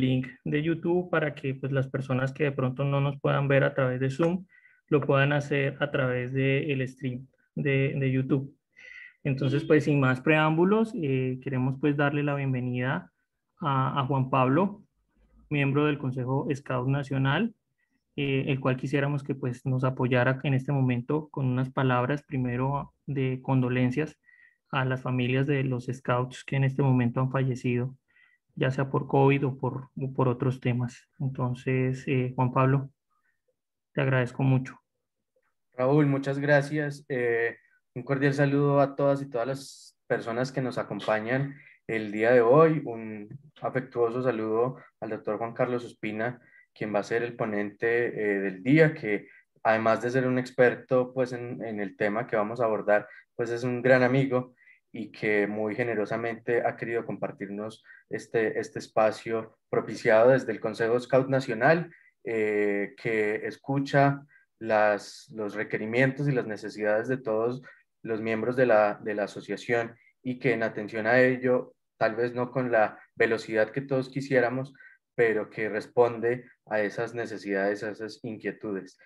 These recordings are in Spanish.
link de YouTube para que pues, las personas que de pronto no nos puedan ver a través de Zoom lo puedan hacer a través del stream de YouTube. Entonces, pues sin más preámbulos, queremos pues darle la bienvenida a Juan Pablo, miembro del Consejo Scout Nacional, el cual quisiéramos que pues nos apoyara en este momento con unas palabras primero de condolencias a las familias de los scouts que en este momento han fallecido, ya sea por COVID o por otros temas. Entonces, Juan Pablo, te agradezco mucho. Raúl, muchas gracias. Un cordial saludo a todas y todas las personas que nos acompañan el día de hoy. Un afectuoso saludo al doctor Juan Carlos Ospina, quien va a ser el ponente del día, que además de ser un experto pues, en el tema que vamos a abordar, pues es un gran amigo y que muy generosamente ha querido compartirnos este espacio propiciado desde el Consejo Scout Nacional, que escucha los requerimientos y las necesidades de todos los miembros de la asociación y que en atención a ello, tal vez no con la velocidad que todos quisiéramos, pero que responde a esas necesidades, a esas inquietudes.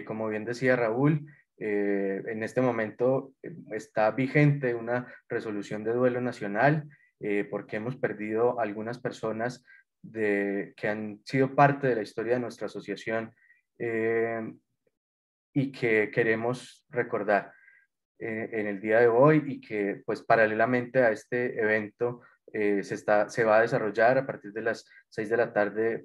Como bien decía Raúl, en este momento está vigente una resolución de duelo nacional porque hemos perdido algunas personas que han sido parte de la historia de nuestra asociación y que queremos recordar en el día de hoy y que pues paralelamente a este evento se va a desarrollar a partir de las 6 de la tarde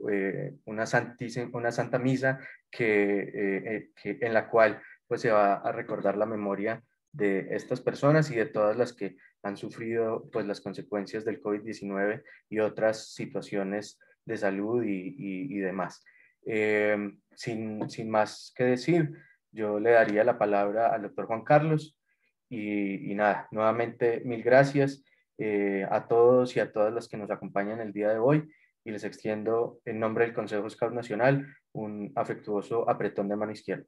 una santa misa en la cual pues se va a recordar la memoria de estas personas y de todas las que han sufrido pues las consecuencias del COVID-19 y otras situaciones de salud y demás. Sin más que decir, yo le daría la palabra al doctor Juan Carlos y nada, nuevamente mil gracias a todos y a todas las que nos acompañan el día de hoy y les extiendo en nombre del Consejo Scout Nacional un afectuoso apretón de mano izquierda.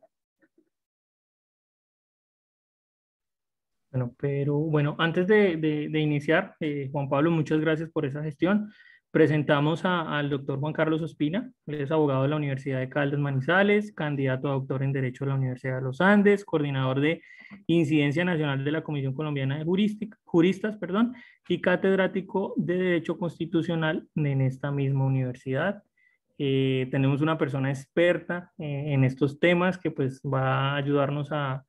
Bueno, pero bueno, antes de iniciar, Juan Pablo, muchas gracias por esa gestión. Presentamos al doctor Juan Carlos Ospina, él es abogado de la Universidad de Caldas Manizales, candidato a doctor en Derecho de la Universidad de los Andes, coordinador de Incidencia Nacional de la Comisión Colombiana de Juristas, perdón, y catedrático de Derecho Constitucional en esta misma universidad. Tenemos una persona experta en estos temas que pues va a ayudarnos a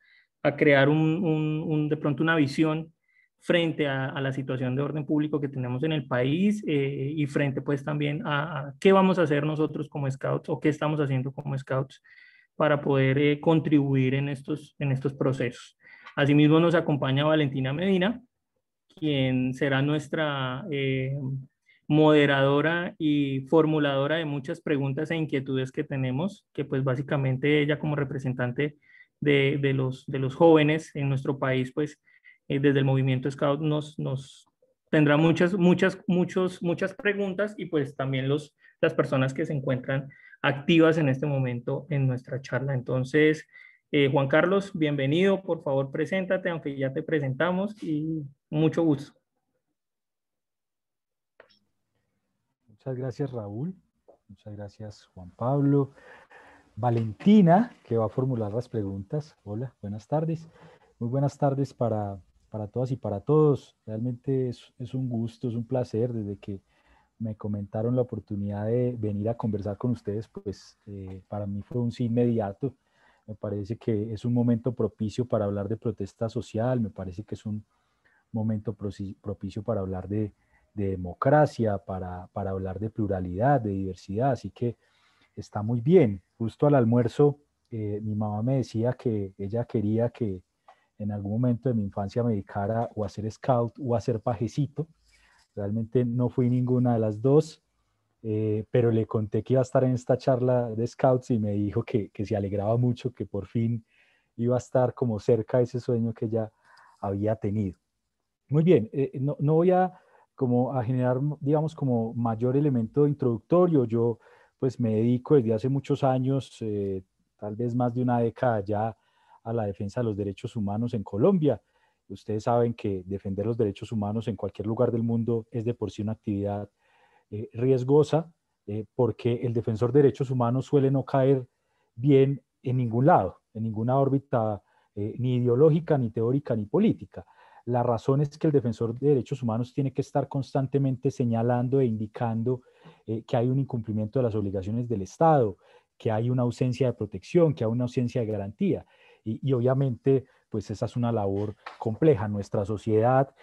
crear de pronto una visión frente a la situación de orden público que tenemos en el país y frente pues también a qué vamos a hacer nosotros como scouts o qué estamos haciendo como scouts para poder contribuir en estos procesos. Asimismo nos acompaña Valentina Medina, quien será nuestra moderadora y formuladora de muchas preguntas e inquietudes que tenemos, que pues básicamente ella como representante de los jóvenes en nuestro país, pues desde el movimiento Scout nos tendrá muchas preguntas y pues también las personas que se encuentran activas en este momento en nuestra charla. Entonces, Juan Carlos, bienvenido, por favor, preséntate, aunque ya te presentamos y mucho gusto. Muchas gracias, Raúl. Muchas gracias, Juan Pablo. Valentina, que va a formular las preguntas. Hola, buenas tardes. Muy buenas tardes para todas y para todos. Realmente es un gusto, es un placer. Desde que me comentaron la oportunidad de venir a conversar con ustedes, pues para mí fue un sí inmediato. Me parece que es un momento propicio para hablar de protesta social, me parece que es un momento propicio para hablar de democracia, para hablar de pluralidad, de diversidad, así que está muy bien. Justo al almuerzo, mi mamá me decía que ella quería que en algún momento de mi infancia me dedicara o a ser scout o a ser pajecito. Realmente no fui ninguna de las dos, pero le conté que iba a estar en esta charla de scouts y me dijo que se alegraba mucho, que por fin iba a estar como cerca de ese sueño que ella había tenido. Muy bien, no voy a como a generar, digamos, como mayor elemento introductorio. Yo pues me dedico desde hace muchos años, tal vez más de una década ya, a la defensa de los derechos humanos en Colombia. Ustedes saben que defender los derechos humanos en cualquier lugar del mundo es de por sí una actividad riesgosa, porque el defensor de derechos humanos suele no caer bien en ningún lado, en ninguna órbita ni ideológica, ni teórica, ni política. La razón es que el defensor de derechos humanos tiene que estar constantemente señalando e indicando que hay un incumplimiento de las obligaciones del Estado, que hay una ausencia de protección, que hay una ausencia de garantía. Y obviamente, pues esa es una labor compleja. Nuestra sociedad,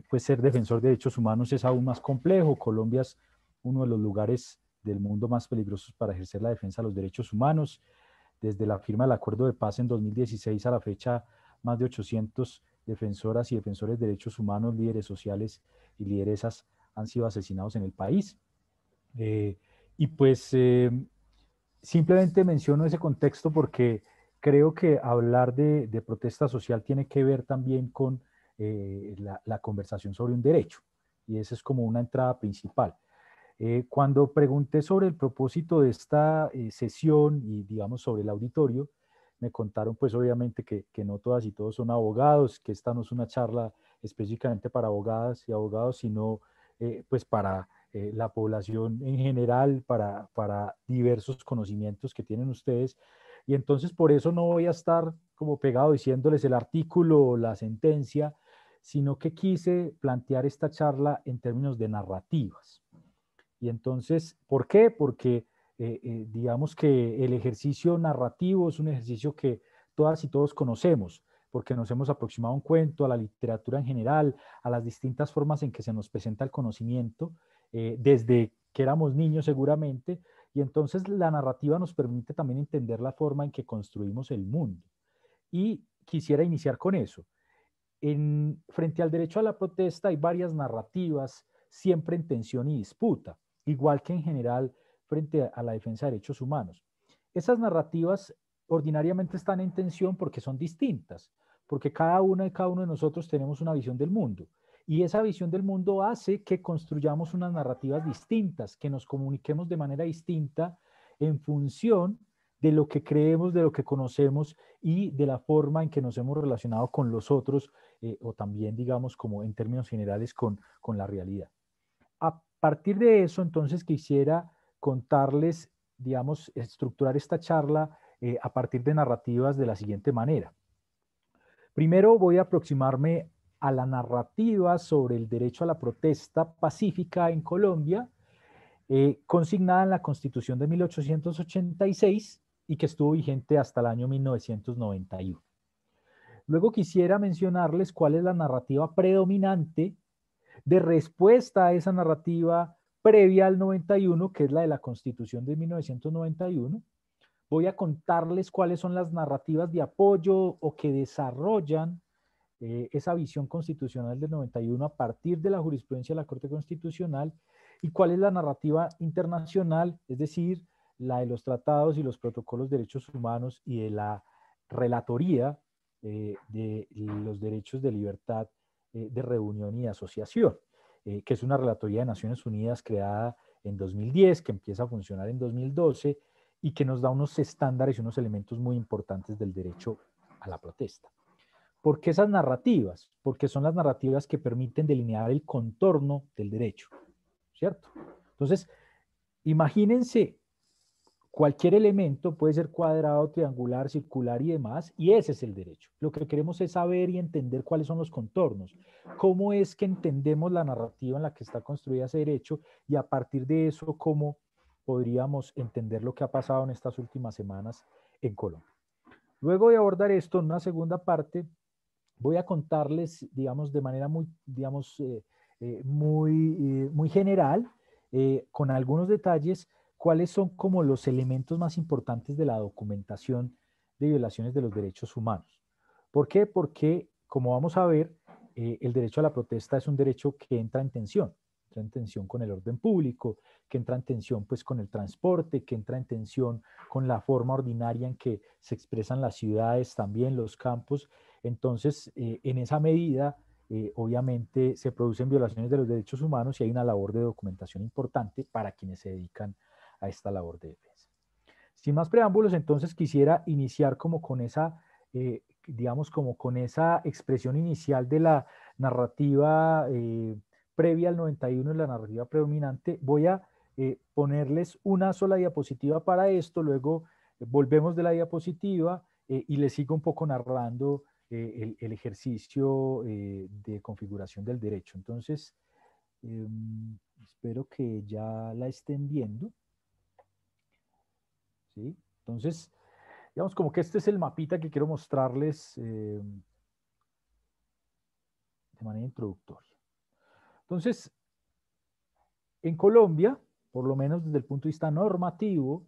pues ser defensor de derechos humanos es aún más complejo. Colombia es uno de los lugares del mundo más peligrosos para ejercer la defensa de los derechos humanos. Desde la firma del Acuerdo de Paz en 2016 a la fecha, más de 800 defensoras y defensores de derechos humanos, líderes sociales y lideresas han sido asesinados en el país. Y pues simplemente menciono ese contexto porque creo que hablar de protesta social tiene que ver también con la conversación sobre un derecho. Y esa es como una entrada principal. Cuando pregunté sobre el propósito de esta sesión y digamos sobre el auditorio, me contaron pues obviamente que no todas y todos son abogados, que esta no es una charla específicamente para abogadas y abogados, sino pues para la población en general, para diversos conocimientos que tienen ustedes. Y entonces por eso no voy a estar como pegado diciéndoles el artículo o la sentencia, sino que quise plantear esta charla en términos de narrativas. Y entonces, ¿por qué? Porque digamos que el ejercicio narrativo es un ejercicio que todas y todos conocemos, porque nos hemos aproximado a un cuento, a la literatura en general, a las distintas formas en que se nos presenta el conocimiento, desde que éramos niños seguramente, y entonces la narrativa nos permite también entender la forma en que construimos el mundo. Y quisiera iniciar con eso. Frente al derecho a la protesta hay varias narrativas, siempre en tensión y disputa, igual que en general frente a la defensa de derechos humanos. Esas narrativas ordinariamente están en tensión porque son distintas, porque cada una y cada uno de nosotros tenemos una visión del mundo. Y esa visión del mundo hace que construyamos unas narrativas distintas, que nos comuniquemos de manera distinta en función de lo que creemos, de lo que conocemos y de la forma en que nos hemos relacionado con los otros o también, digamos, como en términos generales con la realidad. A partir de eso, entonces, quisiera contarles, digamos, estructurar esta charla a partir de narrativas de la siguiente manera. Primero voy a aproximarme a la narrativa sobre el derecho a la protesta pacífica en Colombia, consignada en la Constitución de 1886 y que estuvo vigente hasta el año 1991. Luego quisiera mencionarles cuál es la narrativa predominante de respuesta a esa narrativa previa al 91, que es la de la Constitución de 1991. Voy a contarles cuáles son las narrativas de apoyo o que desarrollan esa visión constitucional del 91 a partir de la jurisprudencia de la Corte Constitucional y cuál es la narrativa internacional, es decir, la de los tratados y los protocolos de derechos humanos y de la relatoría de los derechos de libertad de reunión y asociación, que es una relatoría de Naciones Unidas creada en 2010, que empieza a funcionar en 2012 y que nos da unos estándares y unos elementos muy importantes del derecho a la protesta. ¿Por qué esas narrativas? Porque son las narrativas que permiten delinear el contorno del derecho, ¿cierto? Entonces, imagínense, cualquier elemento puede ser cuadrado, triangular, circular y demás, y ese es el derecho. Lo que queremos es saber y entender cuáles son los contornos, cómo es que entendemos la narrativa en la que está construida ese derecho y a partir de eso, cómo podríamos entender lo que ha pasado en estas últimas semanas en Colombia. Luego de abordar esto, en una segunda parte, voy a contarles, digamos, de manera muy, digamos, muy general, con algunos detalles, cuáles son como los elementos más importantes de la documentación de violaciones de los derechos humanos. ¿Por qué? Porque, como vamos a ver, el derecho a la protesta es un derecho que entra en tensión con el orden público, que entra en tensión pues con el transporte, que entra en tensión con la forma ordinaria en que se expresan las ciudades, también los campos. Entonces, en esa medida, obviamente se producen violaciones de los derechos humanos y hay una labor de documentación importante para quienes se dedican a esta labor de defensa. Sin más preámbulos, entonces quisiera iniciar como con esa, digamos, como con esa expresión inicial de la narrativa previa al 91, la narrativa predominante. Voy a ponerles una sola diapositiva para esto, luego volvemos de la diapositiva y les sigo un poco narrando el ejercicio de configuración del derecho. Entonces, espero que ya la estén viendo. ¿Sí? Entonces, digamos como que este es el mapita que quiero mostrarles de manera introductoria. Entonces, en Colombia, por lo menos desde el punto de vista normativo,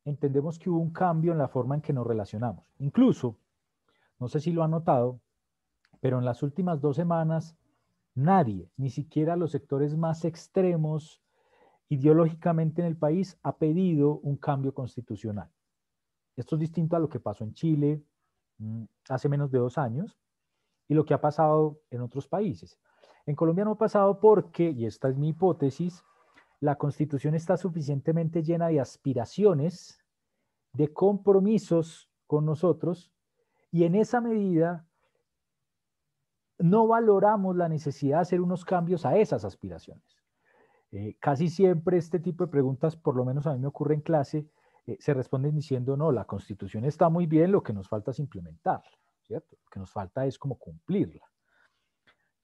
entendemos que hubo un cambio en la forma en que nos relacionamos. Incluso, no sé si lo han notado, pero en las últimas 2 semanas, nadie, ni siquiera los sectores más extremos ideológicamente en el país, ha pedido un cambio constitucional. Esto es distinto a lo que pasó en Chile hace menos de 2 años y lo que ha pasado en otros países. En Colombia no ha pasado porque, y esta es mi hipótesis, la Constitución está suficientemente llena de aspiraciones, de compromisos con nosotros, y en esa medida no valoramos la necesidad de hacer unos cambios a esas aspiraciones. Casi siempre este tipo de preguntas, por lo menos a mí me ocurre en clase, se responden diciendo, no, la Constitución está muy bien, lo que nos falta es implementarla, ¿cierto? Lo que nos falta es como cumplirla.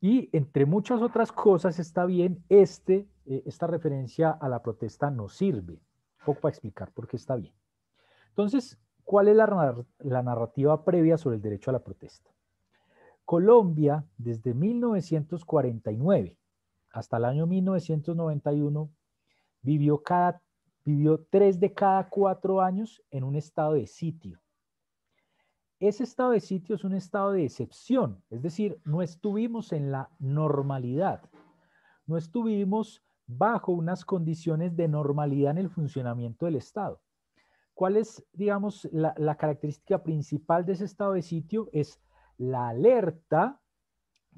Y entre muchas otras cosas está bien, esta referencia a la protesta nos sirve, un poco para explicar por qué está bien. Entonces, ¿cuál es la narrativa previa sobre el derecho a la protesta? Colombia, desde 1949 hasta el año 1991, vivió 3 de cada 4 años en un estado de sitio. Ese estado de sitio es un estado de excepción, es decir, no estuvimos en la normalidad, no estuvimos bajo unas condiciones de normalidad en el funcionamiento del Estado. ¿Cuál es, digamos, la característica principal de ese estado de sitio? Es la alerta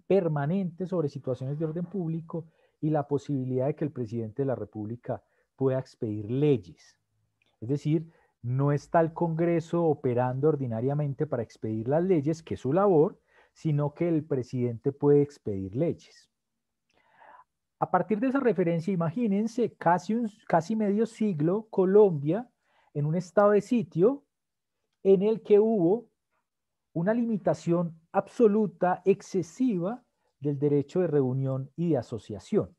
permanente sobre situaciones de orden público y la posibilidad de que el presidente de la República pueda expedir leyes. Es decir, no está el Congreso operando ordinariamente para expedir las leyes, que es su labor, sino que el presidente puede expedir leyes. A partir de esa referencia, imagínense casi medio siglo Colombia en un estado de sitio en el que hubo una limitación absoluta, excesiva, del derecho de reunión y de asociación.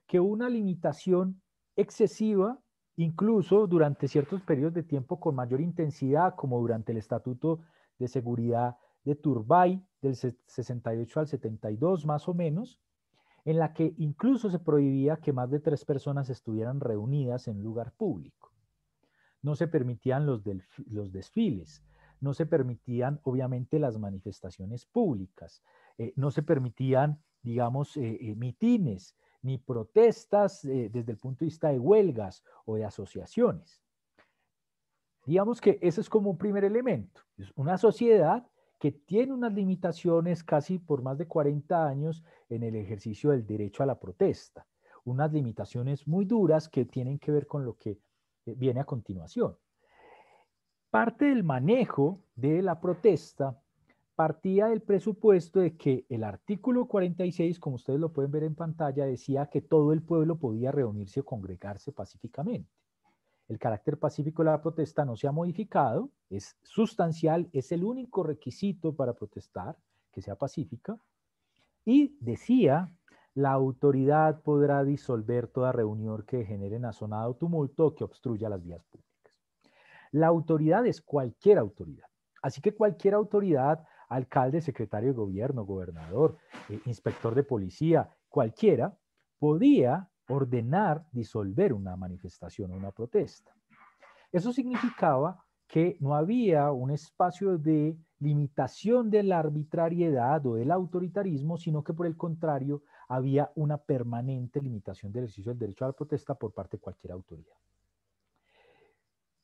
Que una limitación excesiva, incluso durante ciertos periodos de tiempo con mayor intensidad, como durante el Estatuto de Seguridad de Turbay, del 68 al 72 más o menos, en la que incluso se prohibía que más de 3 personas estuvieran reunidas en un lugar público. No se permitían los desfiles, no se permitían obviamente las manifestaciones públicas, no se permitían, digamos, mitines, ni protestas desde el punto de vista de huelgas o de asociaciones. Digamos que ese es como un primer elemento. Es una sociedad que tiene unas limitaciones casi por más de 40 años en el ejercicio del derecho a la protesta. Unas limitaciones muy duras que tienen que ver con lo que viene a continuación. Parte del manejo de la protesta partía del presupuesto de que el artículo 46, como ustedes lo pueden ver en pantalla, decía que todo el pueblo podía reunirse o congregarse pacíficamente. El carácter pacífico de la protesta no se ha modificado, es sustancial, es el único requisito para protestar, que sea pacífica, y decía, la autoridad podrá disolver toda reunión que genere azonado o tumulto o que obstruya las vías públicas. La autoridad es cualquier autoridad, así que cualquier autoridad, alcalde, secretario de gobierno, gobernador, inspector de policía, cualquiera, podía ordenar disolver una manifestación o una protesta. Eso significaba que no había un espacio de limitación de la arbitrariedad o del autoritarismo, sino que por el contrario había una permanente limitación del ejercicio del derecho a la protesta por parte de cualquier autoridad.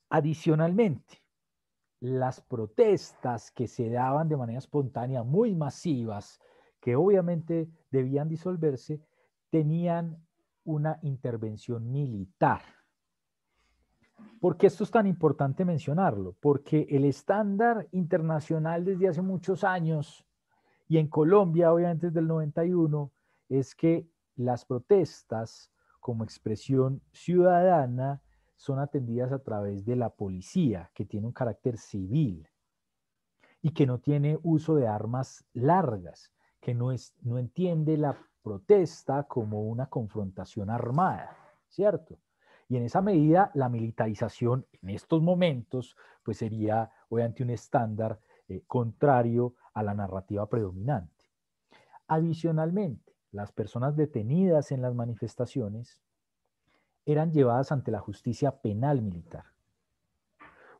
Adicionalmente, las protestas que se daban de manera espontánea, muy masivas, que obviamente debían disolverse, tenían una intervención militar. ¿Por qué esto es tan importante mencionarlo? Porque el estándar internacional desde hace muchos años, y en Colombia obviamente desde el 91, es que las protestas como expresión ciudadana son atendidas a través de la policía, que tiene un carácter civil y que no tiene uso de armas largas, que no entiende la protesta como una confrontación armada, ¿cierto? Y en esa medida, la militarización en estos momentos, pues sería obviamente un estándar contrario a la narrativa predominante. Adicionalmente, las personas detenidas en las manifestaciones eran llevadas ante la justicia penal militar.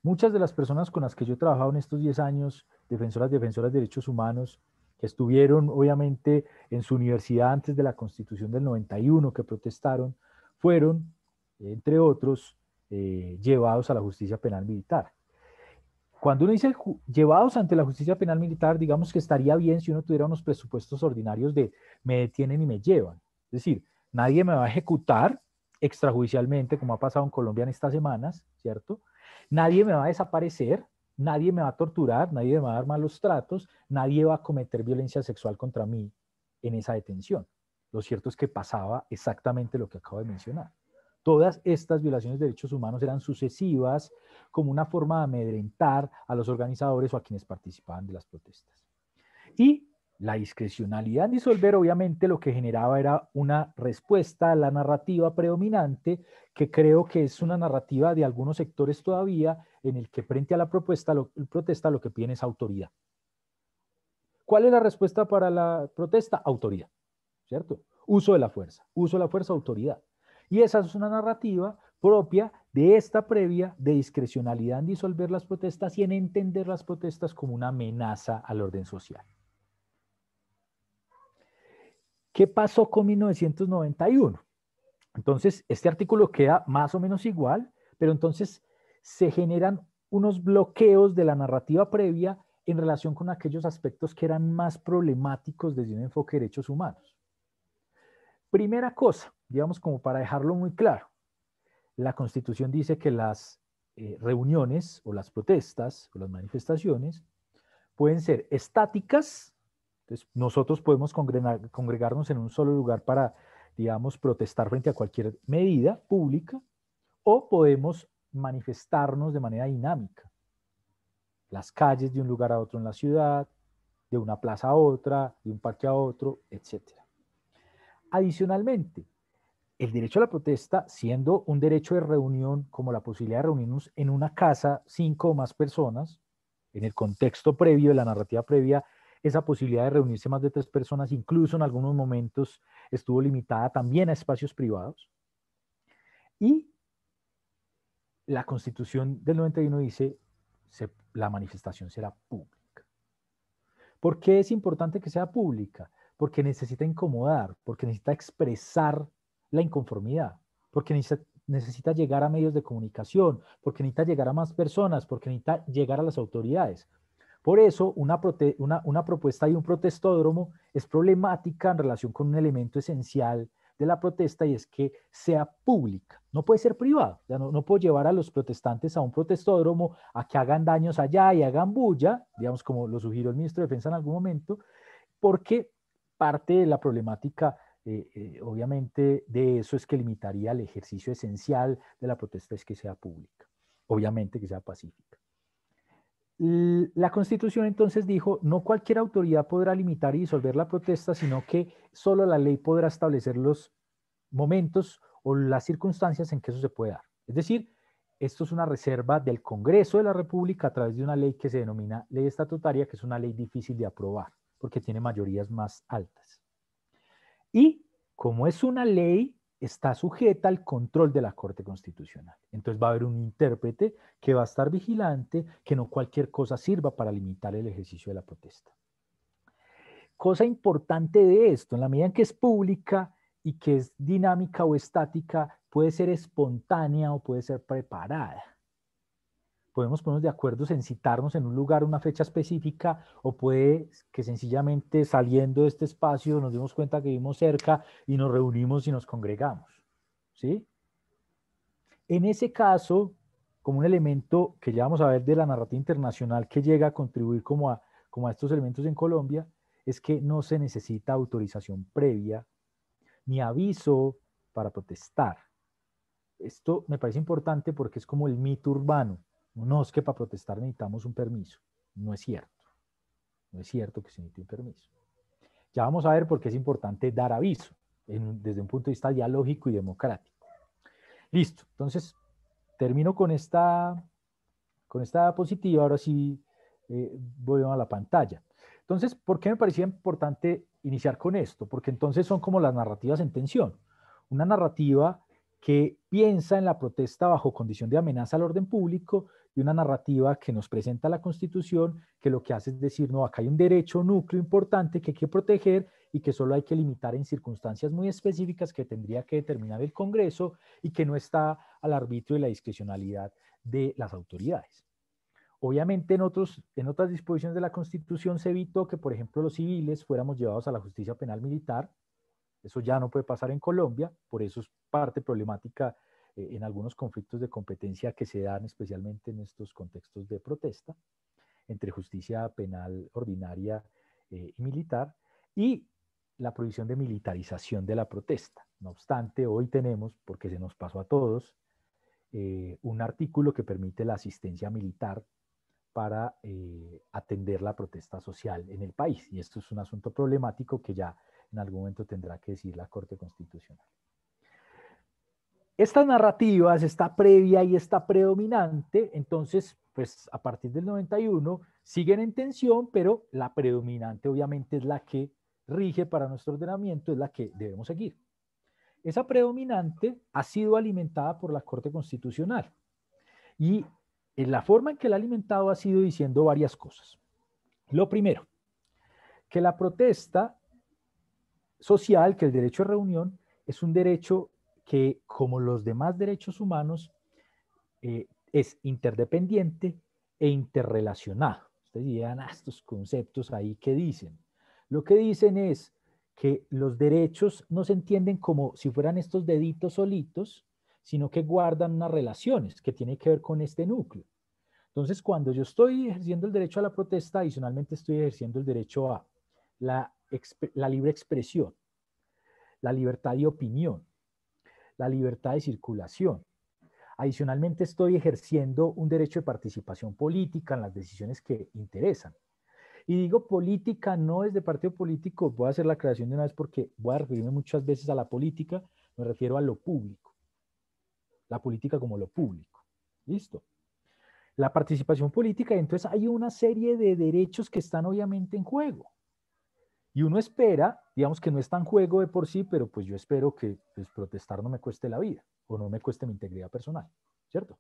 Muchas de las personas con las que yo he trabajado en estos 10 años, defensoras de derechos humanos, que estuvieron obviamente en su universidad antes de la Constitución del 91, que protestaron, fueron, entre otros, llevados a la justicia penal militar. Cuando uno dice llevados ante la justicia penal militar, digamos que estaría bien si uno tuviera unos presupuestos ordinarios de me detienen y me llevan. Es decir, nadie me va a ejecutar extrajudicialmente, como ha pasado en Colombia en estas semanas, ¿cierto? Nadie me va a desaparecer, nadie me va a torturar, nadie me va a dar malos tratos, nadie va a cometer violencia sexual contra mí en esa detención. Lo cierto es que pasaba exactamente lo que acabo de mencionar. Todas estas violaciones de derechos humanos eran sucesivas como una forma de amedrentar a los organizadores o a quienes participaban de las protestas. Y la discrecionalidad en disolver obviamente lo que generaba era una respuesta a la narrativa predominante, que creo que es una narrativa de algunos sectores todavía, en el que frente a la protesta lo que piden es autoridad. ¿Cuál es la respuesta para la protesta? Autoridad, ¿cierto? Uso de la fuerza, autoridad. Y esa es una narrativa propia de esta previa de discrecionalidad en disolver las protestas y en entender las protestas como una amenaza al orden social. ¿Qué pasó con 1991? Entonces, este artículo queda más o menos igual, pero entonces se generan unos bloqueos de la narrativa previa en relación con aquellos aspectos que eran más problemáticos desde un enfoque de derechos humanos. Primera cosa, digamos como para dejarlo muy claro, la Constitución dice que las reuniones o las protestas o las manifestaciones pueden ser estáticas. Entonces, nosotros podemos congregarnos en un solo lugar para, digamos, protestar frente a cualquier medida pública, o podemos manifestarnos de manera dinámica. Las calles de un lugar a otro en la ciudad, de una plaza a otra, de un parque a otro, etc. Adicionalmente, el derecho a la protesta, siendo un derecho de reunión, como la posibilidad de reunirnos en una casa 5 o más personas, en el contexto previo de la narrativa previa, esa posibilidad de reunirse más de 3 personas, incluso en algunos momentos estuvo limitada también a espacios privados. Y la Constitución del 91 dice, la manifestación será pública. ¿Por qué es importante que sea pública? Porque necesita incomodar, porque necesita expresar la inconformidad, porque necesita llegar a medios de comunicación, porque necesita llegar a más personas, porque necesita llegar a las autoridades. Por eso, una propuesta de un protestódromo es problemática en relación con un elemento esencial de la protesta, y es que sea pública. No puede ser privada. O sea, no puedo llevar a los protestantes a un protestódromo a que hagan daños allá y hagan bulla, digamos como lo sugirió el ministro de Defensa en algún momento, porque parte de la problemática, obviamente, de eso es que limitaría el ejercicio esencial de la protesta, es que sea pública, obviamente que sea pacífica. La Constitución entonces dijo, no cualquier autoridad podrá limitar y disolver la protesta, sino que solo la ley podrá establecer los momentos o las circunstancias en que eso se puede dar. Es decir, esto es una reserva del Congreso de la República a través de una ley que se denomina ley estatutaria, que es una ley difícil de aprobar, porque tiene mayorías más altas. Y como es una ley, está sujeta al control de la Corte Constitucional. Entonces va a haber un intérprete que va a estar vigilante, que no cualquier cosa sirva para limitar el ejercicio de la protesta. Cosa importante de esto, en la medida en que es pública y que es dinámica o estática, puede ser espontánea o puede ser preparada. Podemos ponernos de acuerdo en citarnos en un lugar una fecha específica, o puede que sencillamente saliendo de este espacio nos demos cuenta que vivimos cerca y nos reunimos y nos congregamos, ¿sí? En ese caso, como un elemento que ya vamos a ver de la narrativa internacional que llega a contribuir como a estos elementos en Colombia, es que no se necesita autorización previa, ni aviso, para protestar. Esto me parece importante porque es como el mito urbano. No, es que para protestar necesitamos un permiso. No es cierto. No es cierto que se necesite un permiso. Ya vamos a ver por qué es importante dar aviso desde un punto de vista dialógico y democrático. Listo. Entonces, termino con esta diapositiva. Ahora sí voy a la pantalla. Entonces, ¿por qué me parecía importante iniciar con esto? Porque entonces son como las narrativas en tensión. Una narrativa que piensa en la protesta bajo condición de amenaza al orden público y una narrativa que nos presenta la Constitución que lo que hace es decir, no, acá hay un derecho núcleo importante que hay que proteger y que solo hay que limitar en circunstancias muy específicas que tendría que determinar el Congreso y que no está al arbitrio y la discrecionalidad de las autoridades. Obviamente en otras disposiciones de la Constitución se evitó que, por ejemplo, los civiles fuéramos llevados a la justicia penal militar. Eso ya no puede pasar en Colombia, por eso es parte problemática en algunos conflictos de competencia que se dan especialmente en estos contextos de protesta entre justicia penal ordinaria y militar, y la prohibición de militarización de la protesta. No obstante, hoy tenemos, porque se nos pasó a todos, un artículo que permite la asistencia militar para atender la protesta social en el país. Y esto es un asunto problemático que ya en algún momento tendrá que decir la Corte Constitucional. Esta narrativa, esta previa y esta predominante, entonces, pues a partir del 91 siguen en tensión, pero la predominante obviamente es la que rige para nuestro ordenamiento, es la que debemos seguir. Esa predominante ha sido alimentada por la Corte Constitucional y en la forma en que la ha alimentado ha sido diciendo varias cosas. Lo primero, que la protesta social, que el derecho a reunión, es un derecho que, como los demás derechos humanos, es interdependiente e interrelacionado. Ustedes dirán, estos conceptos ahí, ¿qué dicen? Lo que dicen es que los derechos no se entienden como si fueran estos deditos solitos, sino que guardan unas relaciones que tienen que ver con este núcleo. Entonces, cuando yo estoy ejerciendo el derecho a la protesta, adicionalmente estoy ejerciendo el derecho a la libre expresión, la libertad de opinión, la libertad de circulación. Adicionalmente, estoy ejerciendo un derecho de participación política en las decisiones que interesan. Y digo política no desde partido político, voy a hacer la aclaración de una vez porque voy a referirme muchas veces a la política, me refiero a lo público. La política como lo público. ¿Listo? La participación política, entonces hay una serie de derechos que están obviamente en juego. Y uno espera, digamos que no está en juego de por sí, pero pues yo espero que pues, protestar no me cueste la vida o no me cueste mi integridad personal, ¿cierto?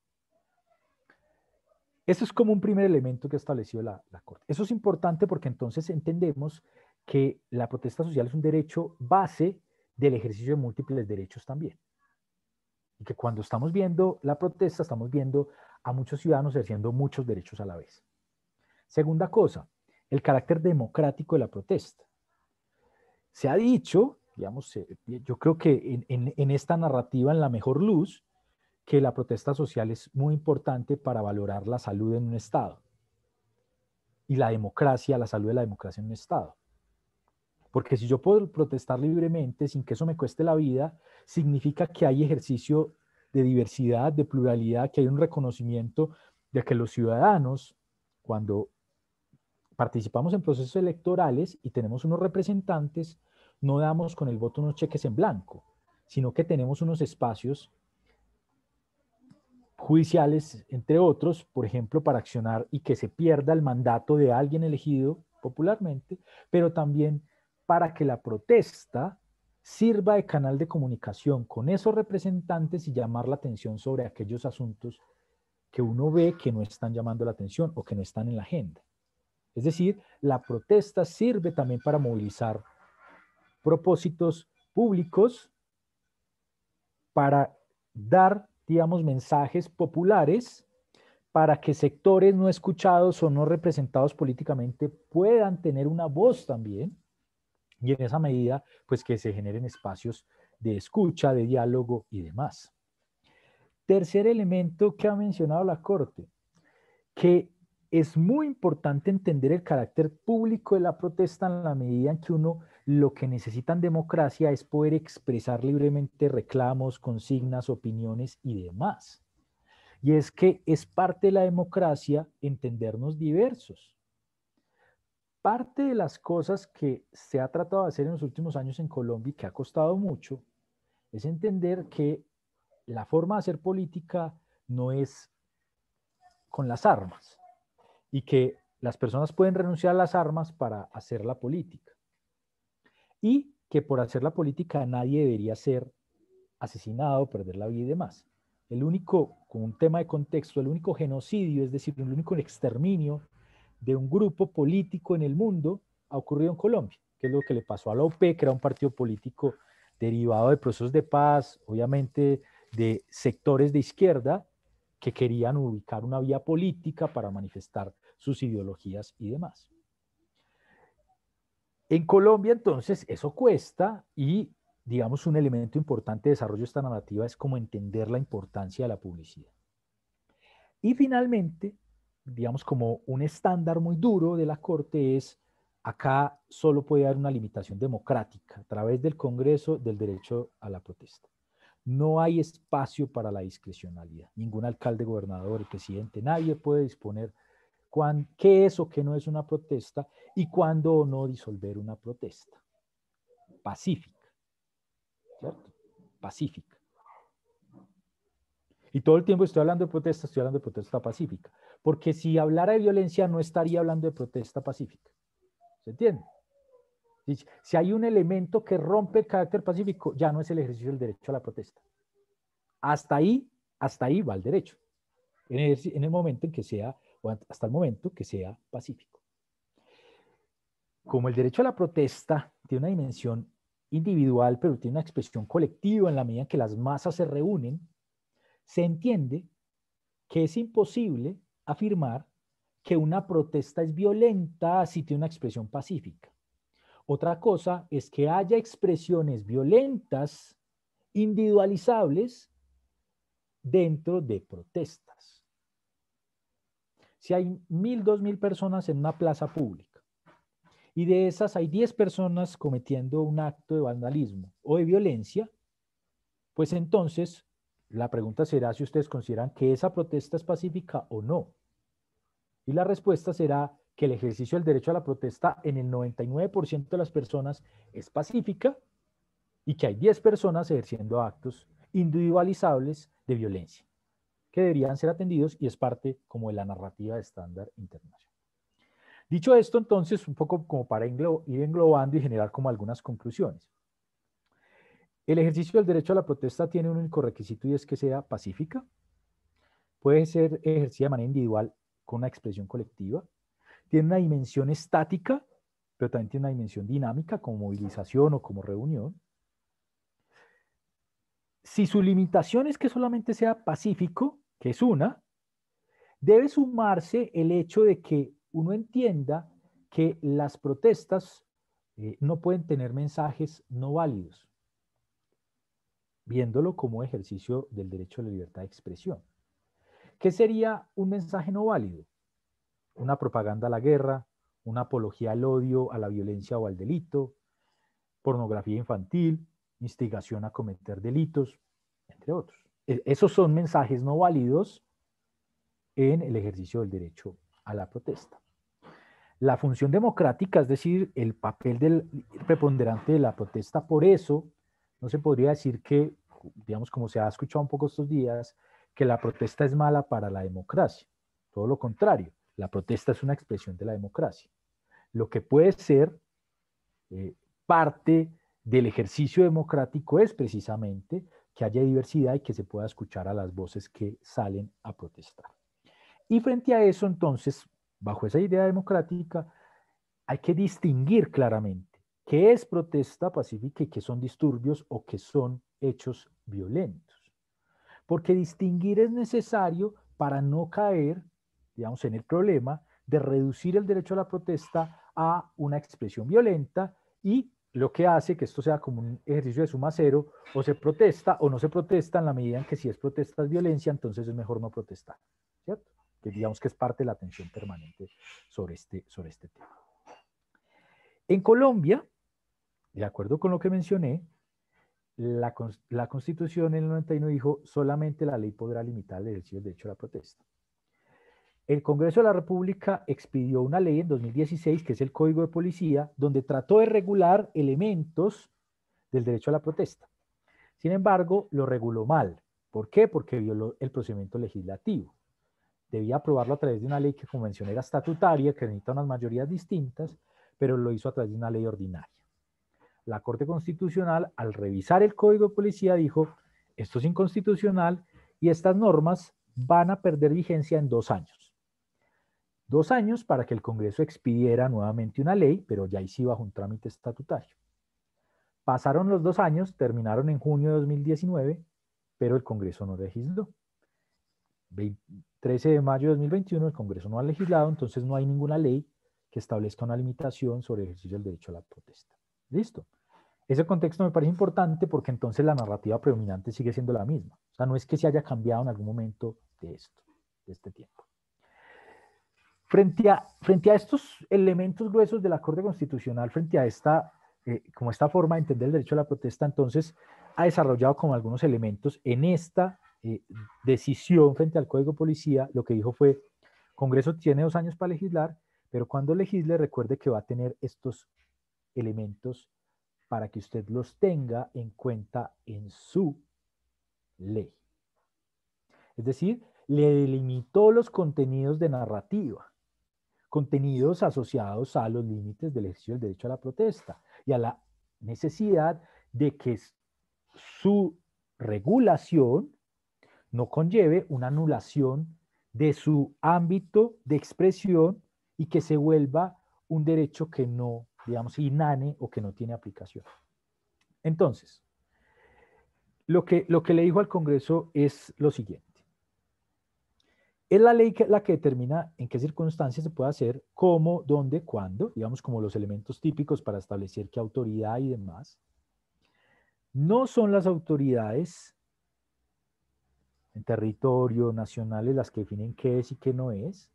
Eso es como un primer elemento que ha establecido la Corte. Eso es importante porque entonces entendemos que la protesta social es un derecho base del ejercicio de múltiples derechos también. Y que cuando estamos viendo la protesta, estamos viendo a muchos ciudadanos ejerciendo muchos derechos a la vez. Segunda cosa, el carácter democrático de la protesta. Se ha dicho, digamos, yo creo que en esta narrativa, en la mejor luz, que la protesta social es muy importante para valorar la salud en un Estado y la democracia, la salud de la democracia en un Estado. Porque si yo puedo protestar libremente sin que eso me cueste la vida, significa que hay ejercicio de diversidad, de pluralidad, que hay un reconocimiento de que los ciudadanos, cuando participamos en procesos electorales y tenemos unos representantes, no damos con el voto unos cheques en blanco, sino que tenemos unos espacios judiciales, entre otros, por ejemplo, para accionar y que se pierda el mandato de alguien elegido popularmente, pero también para que la protesta sirva de canal de comunicación con esos representantes y llamar la atención sobre aquellos asuntos que uno ve que no están llamando la atención o que no están en la agenda. Es decir, la protesta sirve también para movilizar propósitos públicos, para dar, digamos, mensajes populares, para que sectores no escuchados o no representados políticamente puedan tener una voz también, y en esa medida, pues que se generen espacios de escucha, de diálogo y demás. Tercer elemento que ha mencionado la Corte, que es muy importante entender el carácter público de la protesta en la medida en que uno lo que necesitan democracia es poder expresar libremente reclamos, consignas, opiniones y demás. Y es que es parte de la democracia entendernos diversos. Parte de las cosas que se ha tratado de hacer en los últimos años en Colombia y que ha costado mucho es entender que la forma de hacer política no es con las armas y que las personas pueden renunciar a las armas para hacer la política y que por hacer la política nadie debería ser asesinado, perder la vida y demás. El único, con un tema de contexto, el único genocidio, es decir, el único exterminio de un grupo político en el mundo ha ocurrido en Colombia, que es lo que le pasó a la UP, que era un partido político derivado de procesos de paz, obviamente de sectores de izquierda que querían ubicar una vía política para manifestar sus ideologías y demás. En Colombia, entonces, eso cuesta y, digamos, un elemento importante de desarrollo de esta narrativa es como entender la importancia de la publicidad. Y finalmente, digamos, como un estándar muy duro de la Corte es, acá solo puede haber una limitación democrática a través del Congreso del derecho a la protesta. No hay espacio para la discrecionalidad. Ningún alcalde, gobernador, el presidente, nadie puede disponer qué es o qué no es una protesta y cuándo o no disolver una protesta. Pacífica, ¿cierto? Pacífica. Y todo el tiempo estoy hablando de protesta pacífica. Porque si hablara de violencia no estaría hablando de protesta pacífica. ¿Se entiende? Si hay un elemento que rompe el carácter pacífico, ya no es el ejercicio del derecho a la protesta. Hasta ahí va el derecho. En el momento en que sea, o hasta el momento que sea pacífico. Como el derecho a la protesta tiene una dimensión individual, pero tiene una expresión colectiva en la medida en que las masas se reúnen, se entiende que es imposible afirmar que una protesta es violenta si tiene una expresión pacífica. Otra cosa es que haya expresiones violentas individualizables dentro de protestas. Si hay 1.000, 2.000 personas en una plaza pública y de esas hay 10 personas cometiendo un acto de vandalismo o de violencia, pues entonces la pregunta será si ustedes consideran que esa protesta es pacífica o no. Y la respuesta será que el ejercicio del derecho a la protesta en el 99% de las personas es pacífica y que hay 10 personas ejerciendo actos individualizables de violencia que deberían ser atendidos y es parte como de la narrativa estándar internacional. Dicho esto, entonces, un poco como para ir englobando y generar como algunas conclusiones. El ejercicio del derecho a la protesta tiene un único requisito y es que sea pacífica. Puede ser ejercida de manera individual con una expresión colectiva. Tiene una dimensión estática, pero también tiene una dimensión dinámica como movilización o como reunión. Si su limitación es que solamente sea pacífico, que es una, debe sumarse el hecho de que uno entienda que las protestas no pueden tener mensajes no válidos, viéndolo como ejercicio del derecho a la libertad de expresión. ¿Qué sería un mensaje no válido? Una propaganda a la guerra, una apología al odio, a la violencia o al delito, pornografía infantil, instigación a cometer delitos, entre otros. Esos son mensajes no válidos en el ejercicio del derecho a la protesta. La función democrática, es decir, el papel preponderante de la protesta, por eso no se podría decir que, digamos, como se ha escuchado un poco estos días, que la protesta es mala para la democracia. Todo lo contrario, la protesta es una expresión de la democracia. Lo que puede ser parte del ejercicio democrático es precisamente que haya diversidad y que se pueda escuchar a las voces que salen a protestar. Y frente a eso, entonces, bajo esa idea democrática, hay que distinguir claramente qué es protesta pacífica y qué son disturbios o qué son hechos violentos. Porque distinguir es necesario para no caer, digamos, en el problema de reducir el derecho a la protesta a una expresión violenta y lo que hace que esto sea como un ejercicio de suma cero, o se protesta o no se protesta en la medida en que si es protesta es violencia, entonces es mejor no protestar, ¿cierto? Que digamos que es parte de la atención permanente sobre este tema. En Colombia, de acuerdo con lo que mencioné, la Constitución en el 91 dijo solamente la ley podrá limitar el ejercicio del derecho a la protesta. El Congreso de la República expidió una ley en 2016, que es el Código de Policía, donde trató de regular elementos del derecho a la protesta. Sin embargo, lo reguló mal. ¿Por qué? Porque violó el procedimiento legislativo. Debía aprobarlo a través de una ley que, como mencioné, era estatutaria, que necesita unas mayorías distintas, pero lo hizo a través de una ley ordinaria. La Corte Constitucional, al revisar el Código de Policía, dijo, esto es inconstitucional y estas normas van a perder vigencia en 2 años. 2 años para que el Congreso expidiera nuevamente una ley, pero ya sí bajo un trámite estatutario. Pasaron los 2 años, terminaron en junio de 2019, pero el Congreso no legisló. 13 de mayo de 2021 el Congreso no ha legislado, entonces no hay ninguna ley que establezca una limitación sobre el ejercicio del derecho a la protesta. ¿Listo? Ese contexto me parece importante porque entonces la narrativa predominante sigue siendo la misma. O sea, no es que se haya cambiado en algún momento de esto, de este tiempo. Frente a estos elementos gruesos de la Corte Constitucional, frente a esta, como esta forma de entender el derecho a la protesta, entonces ha desarrollado como algunos elementos en esta decisión frente al Código de Policía. Lo que dijo fue, Congreso tiene 2 años para legislar, pero cuando legisle recuerde que va a tener estos elementos para que usted los tenga en cuenta en su ley. Es decir, le delimitó los contenidos de narrativa, contenidos asociados a los límites del ejercicio del derecho a la protesta y a la necesidad de que su regulación no conlleve una anulación de su ámbito de expresión y que se vuelva un derecho que no, digamos, inane o que no tiene aplicación. Entonces, lo que le dijo al Congreso es lo siguiente. Es la ley la que determina en qué circunstancias se puede hacer, cómo, dónde, cuándo, digamos como los elementos típicos para establecer qué autoridad y demás. No son las autoridades en territorio nacionales las que definen qué es y qué no es.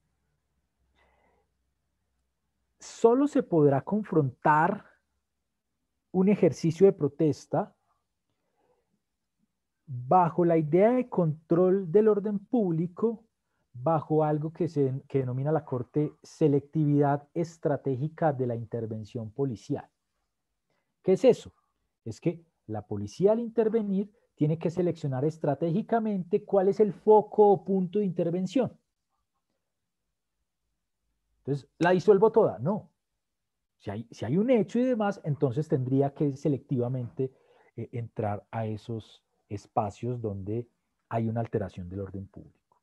Solo se podrá confrontar un ejercicio de protesta bajo la idea de control del orden público, bajo algo que denomina la Corte selectividad estratégica de la intervención policial. ¿Qué es eso? Es que la policía al intervenir tiene que seleccionar estratégicamente cuál es el foco o punto de intervención. Entonces, ¿la disuelvo toda? No. Si hay un hecho y demás, entonces tendría que selectivamente entrar a esos espacios donde hay una alteración del orden público.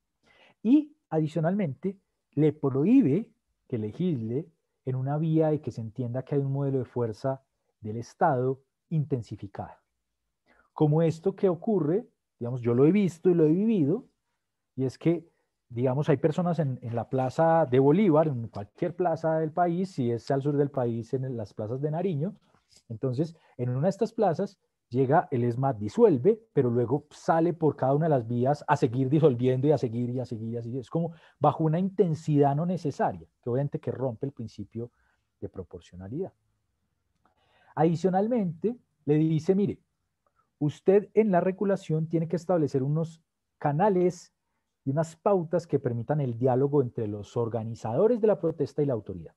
Y adicionalmente, le prohíbe que legisle en una vía de que se entienda que hay un modelo de fuerza del Estado intensificada. Como esto que ocurre, digamos, yo lo he visto y lo he vivido, y es que, digamos, hay personas en la plaza de Bolívar, en cualquier plaza del país, si es al sur del país, en las plazas de Nariño, entonces, en una de estas plazas, llega el ESMAD, disuelve, pero luego sale por cada una de las vías a seguir disolviendo y a seguir y a seguir y a seguir. Es como bajo una intensidad no necesaria, que obviamente que rompe el principio de proporcionalidad. Adicionalmente, le dice, mire, usted en la regulación tiene que establecer unos canales y unas pautas que permitan el diálogo entre los organizadores de la protesta y la autoridad.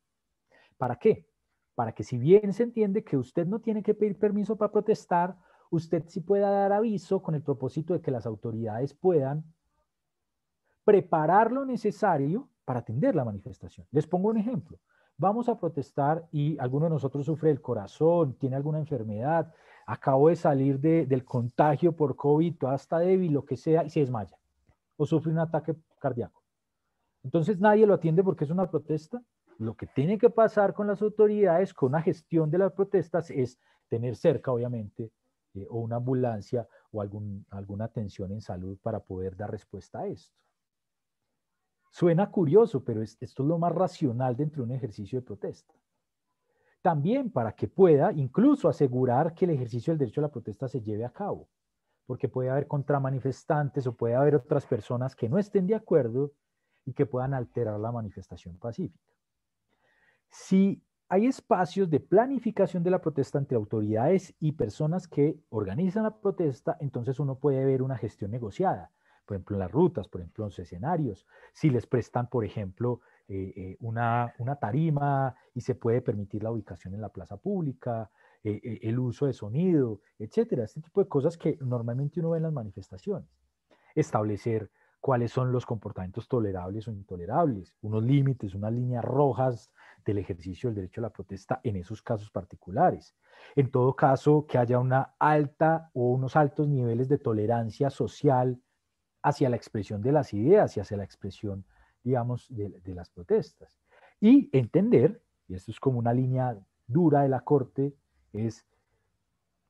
¿Para qué? Para que si bien se entiende que usted no tiene que pedir permiso para protestar, usted sí pueda dar aviso con el propósito de que las autoridades puedan preparar lo necesario para atender la manifestación. Les pongo un ejemplo. Vamos a protestar y alguno de nosotros sufre del corazón, tiene alguna enfermedad, acabo de salir del contagio por COVID, toda está débil, lo que sea, y se desmaya o sufre un ataque cardíaco. Entonces nadie lo atiende porque es una protesta. Lo que tiene que pasar con las autoridades, con la gestión de las protestas, es tener cerca, obviamente, o una ambulancia o alguna atención en salud para poder dar respuesta a esto. Suena curioso, pero esto es lo más racional dentro de un ejercicio de protesta. También para que pueda incluso asegurar que el ejercicio del derecho a la protesta se lleve a cabo, porque puede haber contramanifestantes o puede haber otras personas que no estén de acuerdo y que puedan alterar la manifestación pacífica. Si hay espacios de planificación de la protesta entre autoridades y personas que organizan la protesta, entonces uno puede ver una gestión negociada, por ejemplo, en las rutas, por ejemplo, en los escenarios, si les prestan, por ejemplo, una tarima y se puede permitir la ubicación en la plaza pública, el uso de sonido, etcétera. Este tipo de cosas que normalmente uno ve en las manifestaciones. Establecer cuáles son los comportamientos tolerables o intolerables, unos límites, unas líneas rojas del ejercicio del derecho a la protesta en esos casos particulares. En todo caso, que haya una alta o unos altos niveles de tolerancia social hacia la expresión de las ideas y hacia la expresión, digamos, de las protestas. Y entender, y esto es como una línea dura de la Corte, es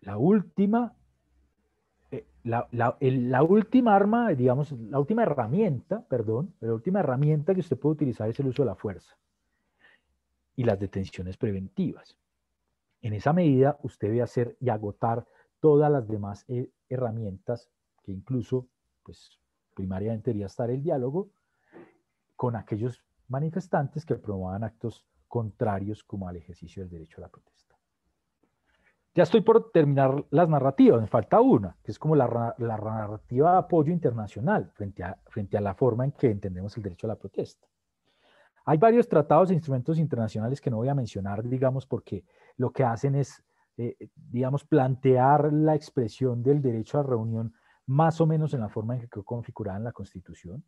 la última la última arma, digamos, la última herramienta, perdón, la última herramienta que usted puede utilizar es el uso de la fuerza y las detenciones preventivas. En esa medida, usted debe hacer y agotar todas las demás herramientas, que incluso, pues, primariamente debería estar el diálogo con aquellos manifestantes que promuevan actos contrarios como al ejercicio del derecho a la protesta. Ya estoy por terminar las narrativas, me falta una, que es como la narrativa de apoyo internacional frente a la forma en que entendemos el derecho a la protesta. Hay varios tratados e instrumentos internacionales que no voy a mencionar, digamos, porque lo que hacen es, digamos, plantear la expresión del derecho a reunión más o menos en la forma en que quedó configurada en la Constitución.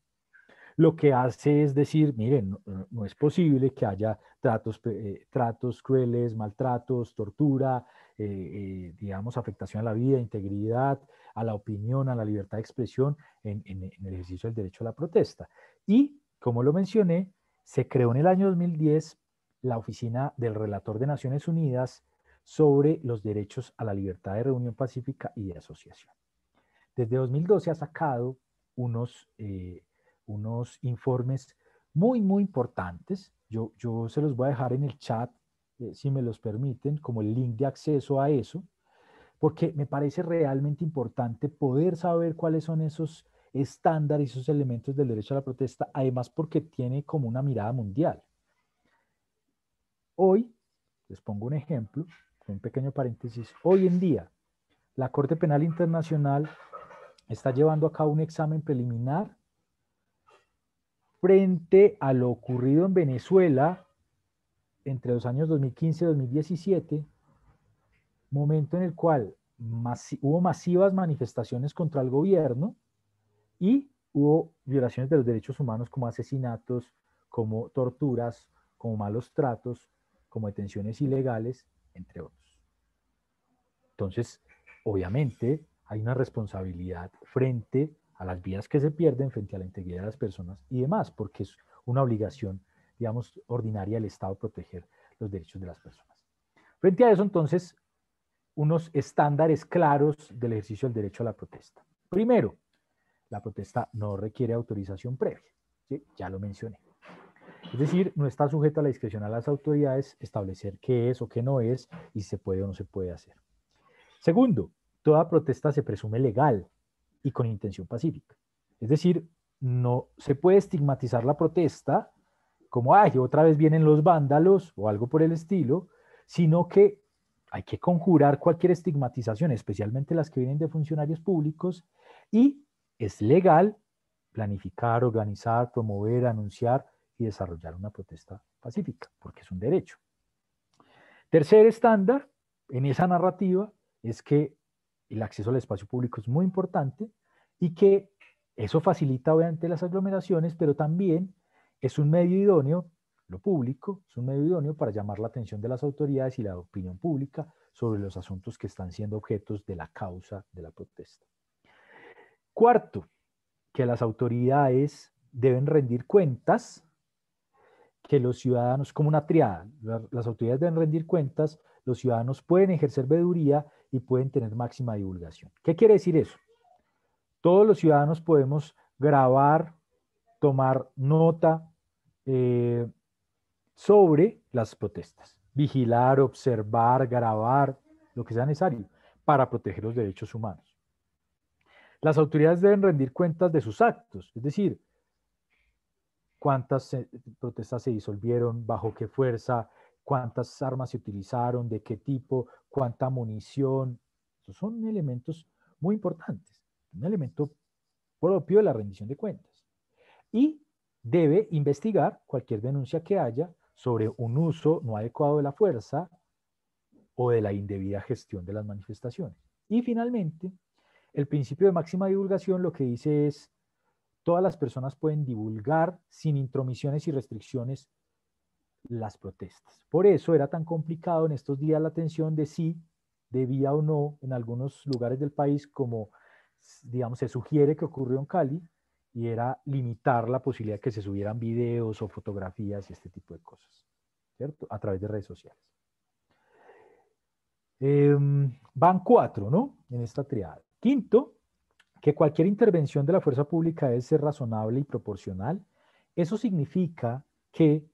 Lo que hace es decir, miren, no es posible que haya tratos crueles, maltratos, tortura, digamos, afectación a la vida, integridad, a la opinión, a la libertad de expresión en el ejercicio del derecho a la protesta. Y, como lo mencioné, se creó en el año 2010 la Oficina del Relator de Naciones Unidas sobre los derechos a la libertad de reunión pacífica y de asociación. Desde 2012 ha sacado unos informes muy, muy importantes. Yo se los voy a dejar en el chat, si me los permiten, como el link de acceso a eso, porque me parece realmente importante poder saber cuáles son esos estándares, esos elementos del derecho a la protesta, además porque tiene como una mirada mundial. Hoy, les pongo un ejemplo, un pequeño paréntesis, hoy en día, la Corte Penal Internacional está llevando a cabo un examen preliminar frente a lo ocurrido en Venezuela entre los años 2015 y 2017, momento en el cual hubo masivas manifestaciones contra el gobierno y hubo violaciones de los derechos humanos como asesinatos, como torturas, como malos tratos, como detenciones ilegales, entre otros. Entonces, obviamente, hay una responsabilidad frente a las vidas que se pierden, frente a la integridad de las personas y demás, porque es una obligación, digamos, ordinaria del Estado proteger los derechos de las personas. Frente a eso, entonces, unos estándares claros del ejercicio del derecho a la protesta. Primero, la protesta no requiere autorización previa, ¿sí? Ya lo mencioné. Es decir, no está sujeto a la discreción de las autoridades establecer qué es o qué no es y si se puede o no se puede hacer. Segundo, toda protesta se presume legal y con intención pacífica. Es decir, no se puede estigmatizar la protesta como, ay, otra vez vienen los vándalos o algo por el estilo, sino que hay que conjurar cualquier estigmatización, especialmente las que vienen de funcionarios públicos, y es legal planificar, organizar, promover, anunciar y desarrollar una protesta pacífica, porque es un derecho. Tercer estándar en esa narrativa es que el acceso al espacio público es muy importante y que eso facilita obviamente las aglomeraciones, pero también es un medio idóneo, lo público, es un medio idóneo para llamar la atención de las autoridades y la opinión pública sobre los asuntos que están siendo objetos de la causa de la protesta. Cuarto, que las autoridades deben rendir cuentas, que los ciudadanos, como una triada, las autoridades deben rendir cuentas, los ciudadanos pueden ejercer veeduría y pueden tener máxima divulgación. ¿Qué quiere decir eso? Todos los ciudadanos podemos grabar, tomar nota sobre las protestas, vigilar, observar, grabar, lo que sea necesario para proteger los derechos humanos. Las autoridades deben rendir cuentas de sus actos, es decir, cuántas protestas se disolvieron, bajo qué fuerza, cuántas armas se utilizaron, de qué tipo, cuánta munición. Esos son elementos muy importantes, un elemento propio de la rendición de cuentas. Y debe investigar cualquier denuncia que haya sobre un uso no adecuado de la fuerza o de la indebida gestión de las manifestaciones. Y finalmente, el principio de máxima divulgación lo que dice es: todas las personas pueden divulgar sin intromisiones y restricciones las protestas. Por eso era tan complicado en estos días la atención de si debía o no en algunos lugares del país, como digamos se sugiere que ocurrió en Cali, y era limitar la posibilidad de que se subieran videos o fotografías y este tipo de cosas, ¿cierto? A través de redes sociales. Van 4, ¿no? En esta triada. Quinto, que cualquier intervención de la fuerza pública debe ser razonable y proporcional. Eso significa que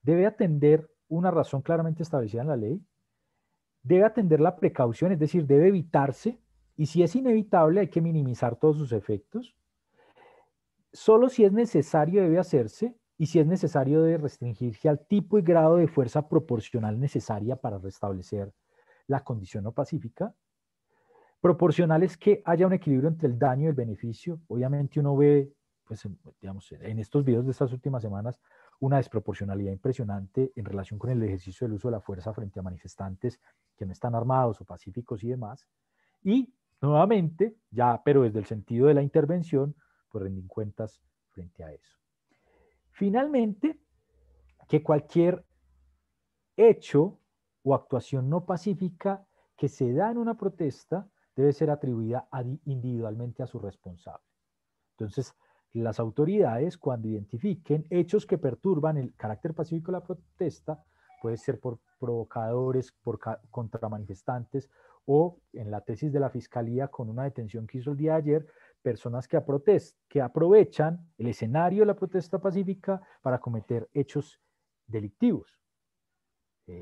debe atender una razón claramente establecida en la ley, debe atender la precaución, es decir, debe evitarse, y si es inevitable hay que minimizar todos sus efectos. Solo si es necesario debe hacerse, y si es necesario debe restringirse al tipo y grado de fuerza proporcional necesaria para restablecer la condición no pacífica. Proporcional es que haya un equilibrio entre el daño y el beneficio. Obviamente uno ve, pues, digamos, en estos videos de estas últimas semanas, una desproporcionalidad impresionante en relación con el ejercicio del uso de la fuerza frente a manifestantes que no están armados o pacíficos y demás. Y nuevamente, ya, pero desde el sentido de la intervención, pues rendir cuentas frente a eso. Finalmente, que cualquier hecho o actuación no pacífica que se da en una protesta debe ser atribuida individualmente a su responsable. Entonces, las autoridades, cuando identifiquen hechos que perturban el carácter pacífico de la protesta, puede ser por provocadores, contra manifestantes, o en la tesis de la Fiscalía, con una detención que hizo el día de ayer, personas que aprovechan el escenario de la protesta pacífica para cometer hechos delictivos.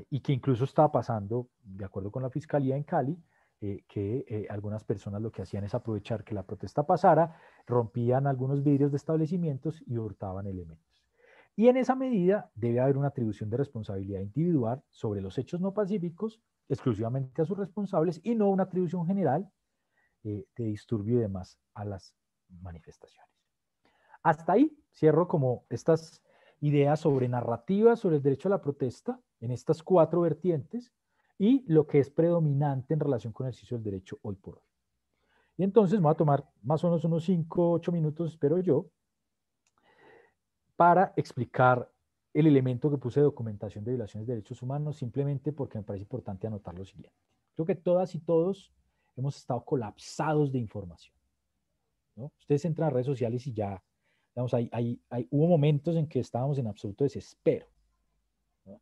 Y que incluso estaba pasando, de acuerdo con la Fiscalía en Cali, que algunas personas lo que hacían es aprovechar que la protesta pasara, rompían algunos vidrios de establecimientos y hurtaban elementos. Y en esa medida debe haber una atribución de responsabilidad individual sobre los hechos no pacíficos, exclusivamente a sus responsables, y no una atribución general de disturbio y demás a las manifestaciones. Hasta ahí cierro como estas ideas sobre narrativas sobre el derecho a la protesta en estas 4 vertientes y lo que es predominante en relación con el ejercicio del derecho hoy por hoy. Y entonces me voy a tomar más o menos unos 5 o 8 minutos, espero yo, para explicar el elemento que puse de documentación de violaciones de derechos humanos, simplemente porque me parece importante anotar lo siguiente. Creo que todas y todos hemos estado colapsados de información, ¿no? Ustedes entran a redes sociales y ya, digamos, hubo momentos en que estábamos en absoluto desespero, ¿no?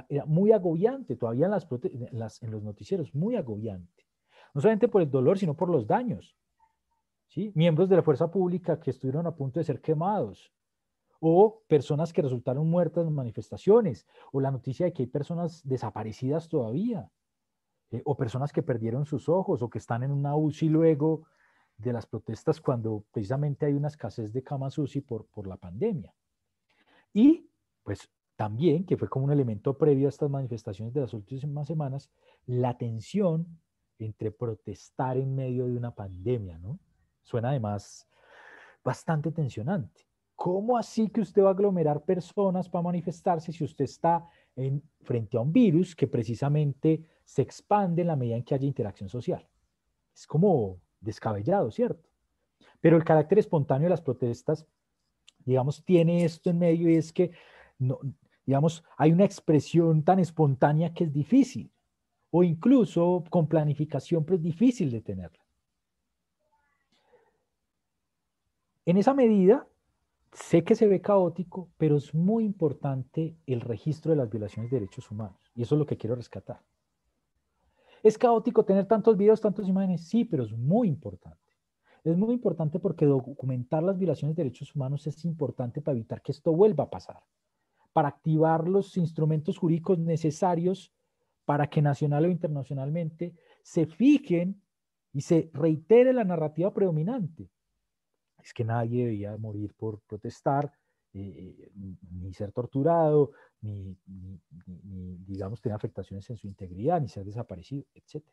Era muy agobiante, todavía en los noticieros, muy agobiante. No solamente por el dolor, sino por los daños, ¿sí? Miembros de la fuerza pública que estuvieron a punto de ser quemados, o personas que resultaron muertas en manifestaciones, o la noticia de que hay personas desaparecidas todavía, o personas que perdieron sus ojos, o que están en una UCI luego de las protestas cuando precisamente hay una escasez de camas UCI por la pandemia. Y pues también, que fue como un elemento previo a estas manifestaciones de las últimas semanas, la tensión entre protestar en medio de una pandemia, ¿no? Suena además bastante tensionante. ¿Cómo así que usted va a aglomerar personas para manifestarse si usted está frente a un virus que precisamente se expande en la medida en que haya interacción social? Es como descabellado, ¿cierto? Pero el carácter espontáneo de las protestas, digamos, tiene esto en medio, y es que, no, digamos, hay una expresión tan espontánea que es difícil, o incluso con planificación, pero es difícil de tenerla. En esa medida, sé que se ve caótico, pero es muy importante el registro de las violaciones de derechos humanos, y eso es lo que quiero rescatar. ¿Es caótico tener tantos videos, tantas imágenes? Sí, pero es muy importante. Es muy importante porque documentar las violaciones de derechos humanos es importante para evitar que esto vuelva a pasar, para activar los instrumentos jurídicos necesarios para que nacional o internacionalmente se fijen y se reitere la narrativa predominante. Es que nadie debía morir por protestar, ni ser torturado, ni, digamos, tener afectaciones en su integridad, ni ser desaparecido, etc.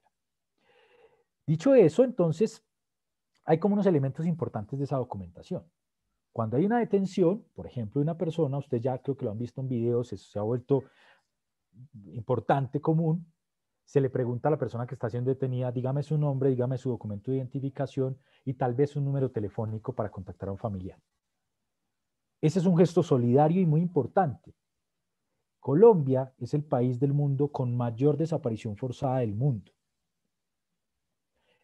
Dicho eso, entonces, hay como unos elementos importantes de esa documentación. Cuando hay una detención, por ejemplo, de una persona, usted ya creo que lo han visto en videos, eso se ha vuelto importante, común, se le pregunta a la persona que está siendo detenida, dígame su nombre, dígame su documento de identificación y tal vez un número telefónico para contactar a un familiar. Ese es un gesto solidario y muy importante. Colombia es el país del mundo con mayor desaparición forzada del mundo.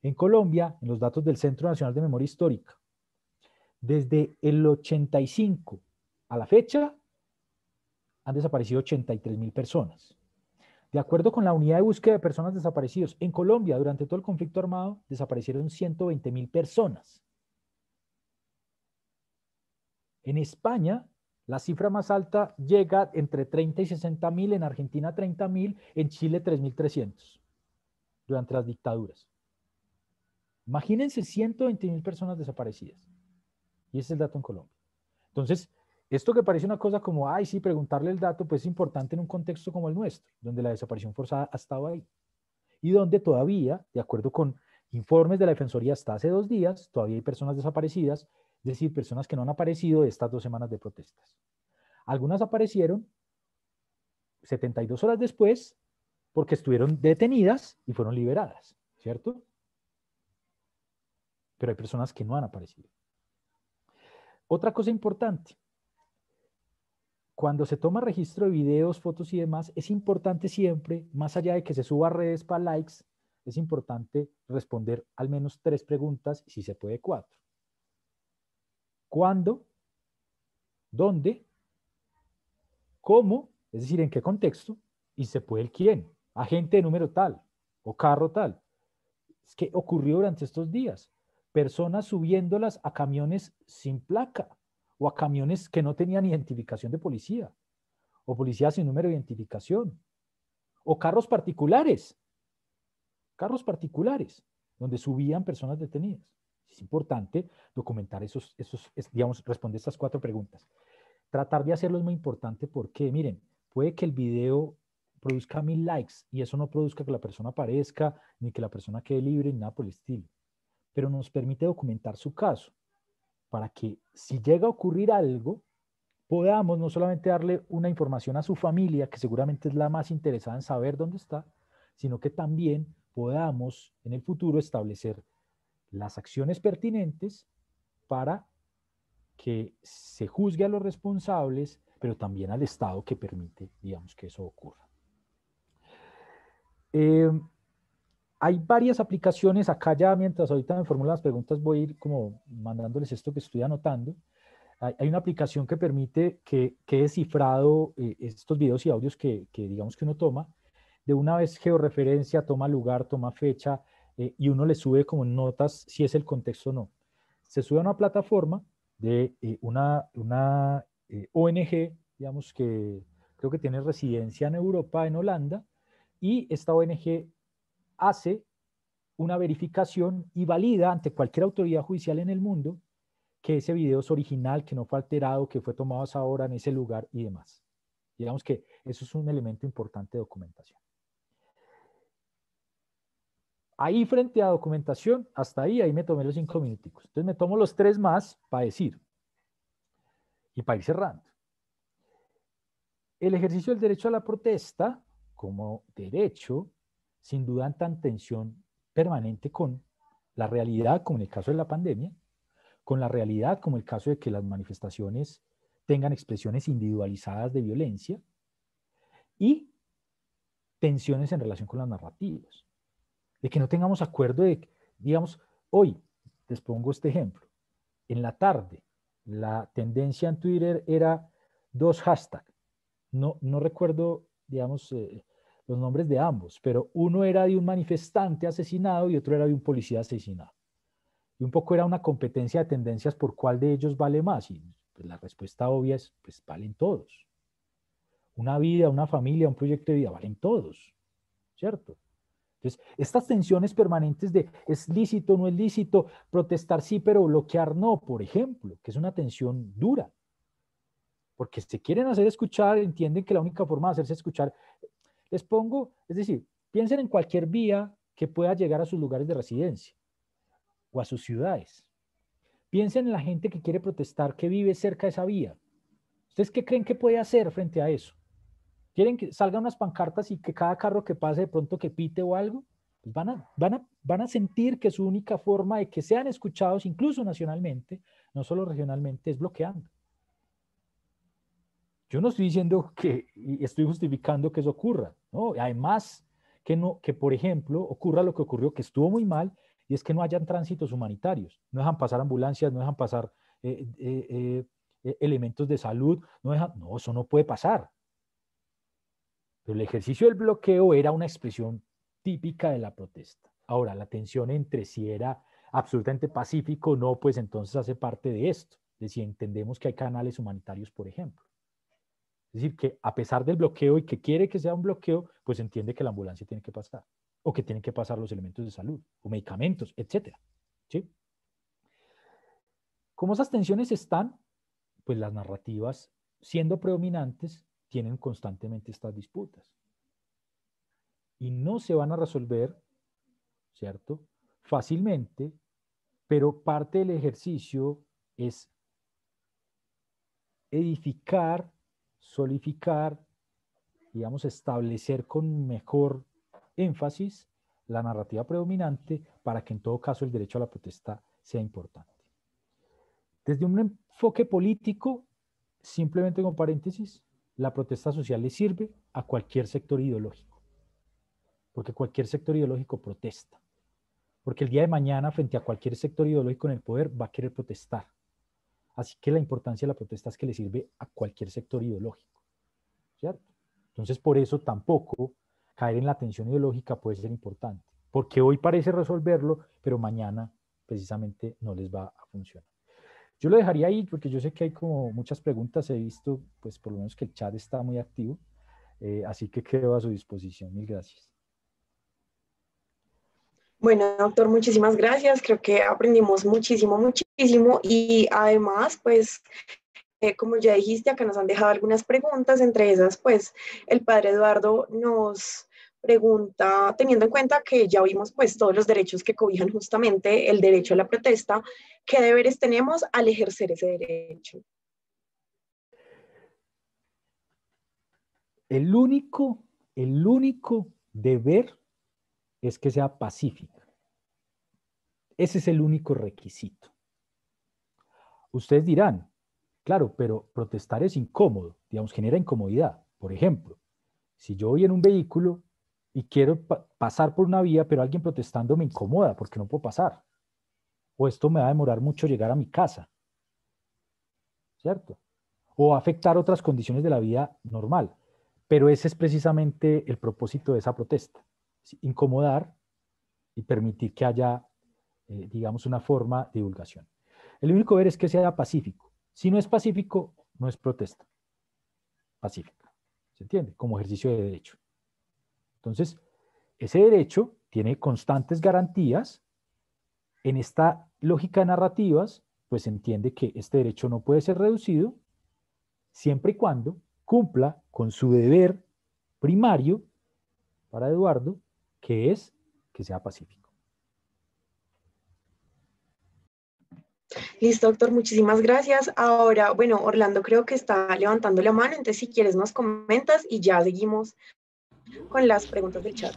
En Colombia, en los datos del Centro Nacional de Memoria Histórica, desde el 85 a la fecha, han desaparecido 83.000 personas. De acuerdo con la Unidad de Búsqueda de Personas Desaparecidas, en Colombia, durante todo el conflicto armado, desaparecieron 120.000 personas. En España, la cifra más alta llega entre 30 y 60.000, en Argentina 30.000, en Chile 3.300, durante las dictaduras. Imagínense 120.000 personas desaparecidas. Y ese es el dato en Colombia. Entonces, esto que parece una cosa como, ay, sí, preguntarle el dato, pues es importante en un contexto como el nuestro, donde la desaparición forzada ha estado ahí. Y donde todavía, de acuerdo con informes de la Defensoría hasta hace 2 días, todavía hay personas desaparecidas, es decir, personas que no han aparecido de estas 2 semanas de protestas. Algunas aparecieron 72 horas después porque estuvieron detenidas y fueron liberadas, ¿cierto? Pero hay personas que no han aparecido. Otra cosa importante, cuando se toma registro de videos, fotos y demás, es importante siempre, más allá de que se suba a redes para likes, es importante responder al menos 3 preguntas, si se puede 4. ¿Cuándo? ¿Dónde? ¿Cómo? Es decir, ¿en qué contexto? Y se puede el quién. Agente de número tal o carro tal. Es que ocurrió durante estos días. Personas subiéndolas a camiones sin placa o a camiones que no tenían identificación de policía o policía sin número de identificación o carros particulares donde subían personas detenidas. Es importante documentar digamos, responder estas 4 preguntas. Tratar de hacerlo es muy importante porque, miren, puede que el video produzca 1000 likes y eso no produzca que la persona aparezca, ni que la persona quede libre, ni nada por el estilo. Pero nos permite documentar su caso para que si llega a ocurrir algo, podamos no solamente darle una información a su familia, que seguramente es la más interesada en saber dónde está, sino que también podamos en el futuro establecer las acciones pertinentes para que se juzgue a los responsables, pero también al Estado que permite, digamos, que eso ocurra. Hay varias aplicaciones, acá ya mientras ahorita me formulan las preguntas voy a ir como mandándoles esto que estoy anotando. Hay una aplicación que permite que quede cifrado estos videos y audios que digamos que uno toma, de una vez georreferencia, toma lugar, toma fecha, y uno le sube como notas si es el contexto o no. Se sube a una plataforma de una ONG, digamos que creo que tiene residencia en Europa, en Holanda, y esta ONG hace una verificación y valida ante cualquier autoridad judicial en el mundo que ese video es original, que no fue alterado, que fue tomado a esa hora en ese lugar y demás. Digamos que eso es un elemento importante de documentación. Ahí frente a documentación, hasta ahí me tomé los 5 minuticos. Entonces me tomo los 3 más para decir y para ir cerrando. El ejercicio del derecho a la protesta como derecho, sin duda está en tensión permanente con la realidad, como en el caso de la pandemia, con la realidad, como el caso de que las manifestaciones tengan expresiones individualizadas de violencia y tensiones en relación con las narrativas. De que no tengamos acuerdo de, digamos, hoy, les pongo este ejemplo, en la tarde, la tendencia en Twitter era 2 hashtags. No recuerdo, digamos, los nombres de ambos, pero uno era de un manifestante asesinado y otro era de un policía asesinado. Y un poco era una competencia de tendencias por cuál de ellos vale más. Y pues, la respuesta obvia es, pues valen todos. Una vida, una familia, un proyecto de vida, valen todos, ¿cierto? Entonces, estas tensiones permanentes de es lícito, no es lícito, protestar sí, pero bloquear no, por ejemplo, que es una tensión dura. porque se quieren hacer escuchar, entienden que la única forma de hacerse escuchar, les pongo, es decir, piensen en cualquier vía que pueda llegar a sus lugares de residencia o a sus ciudades. Piensen en la gente que quiere protestar, que vive cerca de esa vía. ¿Ustedes qué creen que puede hacer frente a eso? ¿Quieren que salgan unas pancartas y que cada carro que pase de pronto que pite o algo? Pues van a sentir que su única forma de que sean escuchados, incluso nacionalmente, no solo regionalmente, es bloqueando. Yo no estoy diciendo que, y estoy justificando que eso ocurra, ¿no? Además, que por ejemplo, ocurra lo que ocurrió, que estuvo muy mal, y es que no hayan tránsitos humanitarios, no dejan pasar ambulancias, no dejan pasar elementos de salud, no, eso no puede pasar. Pero el ejercicio del bloqueo era una expresión típica de la protesta. Ahora, la tensión entre si era absolutamente pacífico o no, pues entonces hace parte de esto, de si entendemos que hay canales humanitarios, por ejemplo. Es decir, que a pesar del bloqueo y que quiere que sea un bloqueo, pues entiende que la ambulancia tiene que pasar, o que tienen que pasar los elementos de salud, o medicamentos, etcétera. ¿Sí? Como esas tensiones están, pues las narrativas, siendo predominantes, tienen constantemente estas disputas. Y no se van a resolver, ¿cierto? Fácilmente, pero parte del ejercicio es edificar, solidificar, digamos, establecer con mejor énfasis la narrativa predominante para que en todo caso el derecho a la protesta sea importante. Desde un enfoque político, simplemente como paréntesis, la protesta social le sirve a cualquier sector ideológico, porque cualquier sector ideológico protesta, porque el día de mañana frente a cualquier sector ideológico en el poder va a querer protestar. Así que la importancia de la protesta es que le sirve a cualquier sector ideológico, ¿cierto? Entonces, por eso tampoco caer en la tensión ideológica puede ser importante, porque hoy parece resolverlo, pero mañana precisamente no les va a funcionar. Yo lo dejaría ahí porque yo sé que hay como muchas preguntas, he visto pues por lo menos que el chat está muy activo, así que quedo a su disposición. Mil gracias. Bueno, doctor, muchísimas gracias. Creo que aprendimos muchísimo, muchísimo y además, pues, como ya dijiste, acá nos han dejado algunas preguntas, entre esas, pues, el padre Eduardo nos pregunta, teniendo en cuenta que ya vimos, pues, todos los derechos que cobijan justamente el derecho a la protesta, ¿qué deberes tenemos al ejercer ese derecho? El único deber es que sea pacífica. Ese es el único requisito. Ustedes dirán, claro, pero protestar es incómodo, digamos, genera incomodidad. Por ejemplo, si yo voy en un vehículo y quiero pasar por una vía, pero alguien protestando me incomoda porque no puedo pasar. O esto me va a demorar mucho llegar a mi casa, ¿cierto? O va a afectar otras condiciones de la vida normal. Pero ese es precisamente el propósito de esa protesta, incomodar y permitir que haya, digamos, una forma de divulgación. El único deber es que sea pacífico. Si no es pacífico, no es protesta pacífica. ¿Se entiende? Como ejercicio de derecho. Entonces, ese derecho tiene constantes garantías. En esta lógica de narrativas, pues se entiende que este derecho no puede ser reducido siempre y cuando cumpla con su deber primario para Eduardo, que es que sea pacífico. Listo, doctor, muchísimas gracias. Ahora, bueno, Orlando creo que está levantando la mano, entonces si quieres nos comentas y ya seguimos con las preguntas del chat.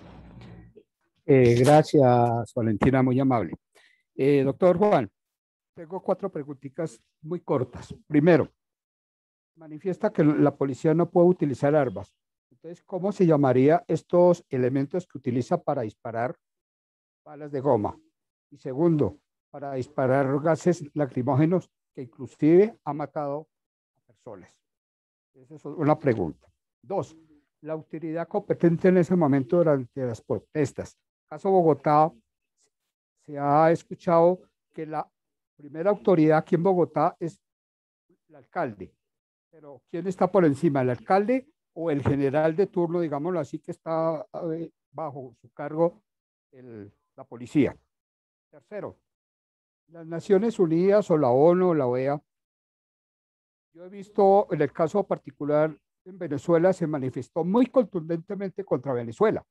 Gracias, Valentina, muy amable. Doctor Juan, tengo 4 preguntitas muy cortas. Primero, manifiesta que la policía no puede utilizar armas. Entonces, ¿cómo se llamaría estos elementos que utiliza para disparar balas de goma? Y segundo, para disparar gases lacrimógenos que inclusive ha matado a personas. Esa es una pregunta. 2, la autoridad competente en ese momento durante las protestas. Caso Bogotá, se ha escuchado que la primera autoridad aquí en Bogotá es el alcalde. Pero ¿quién está por encima, el alcalde o el general de turno, digámoslo así, que está bajo su cargo la policía? Tercero, las Naciones Unidas o la ONU o la OEA, Yo he visto en el caso particular en Venezuela se manifestó muy contundentemente contra Venezuela,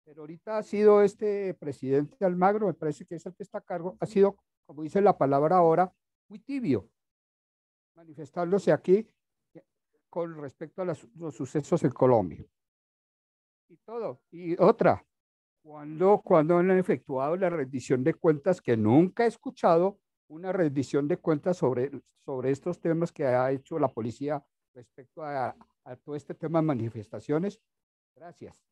pero ahorita ha sido este presidente Almagro, me parece que es el que está a cargo, ha sido, como dice la palabra ahora, muy tibio, manifestándose aquí con respecto a los sucesos en Colombia. Y todo. Y otra, cuando han efectuado la rendición de cuentas, que nunca he escuchado una rendición de cuentas sobre estos temas que ha hecho la policía respecto a todo este tema de manifestaciones. Gracias.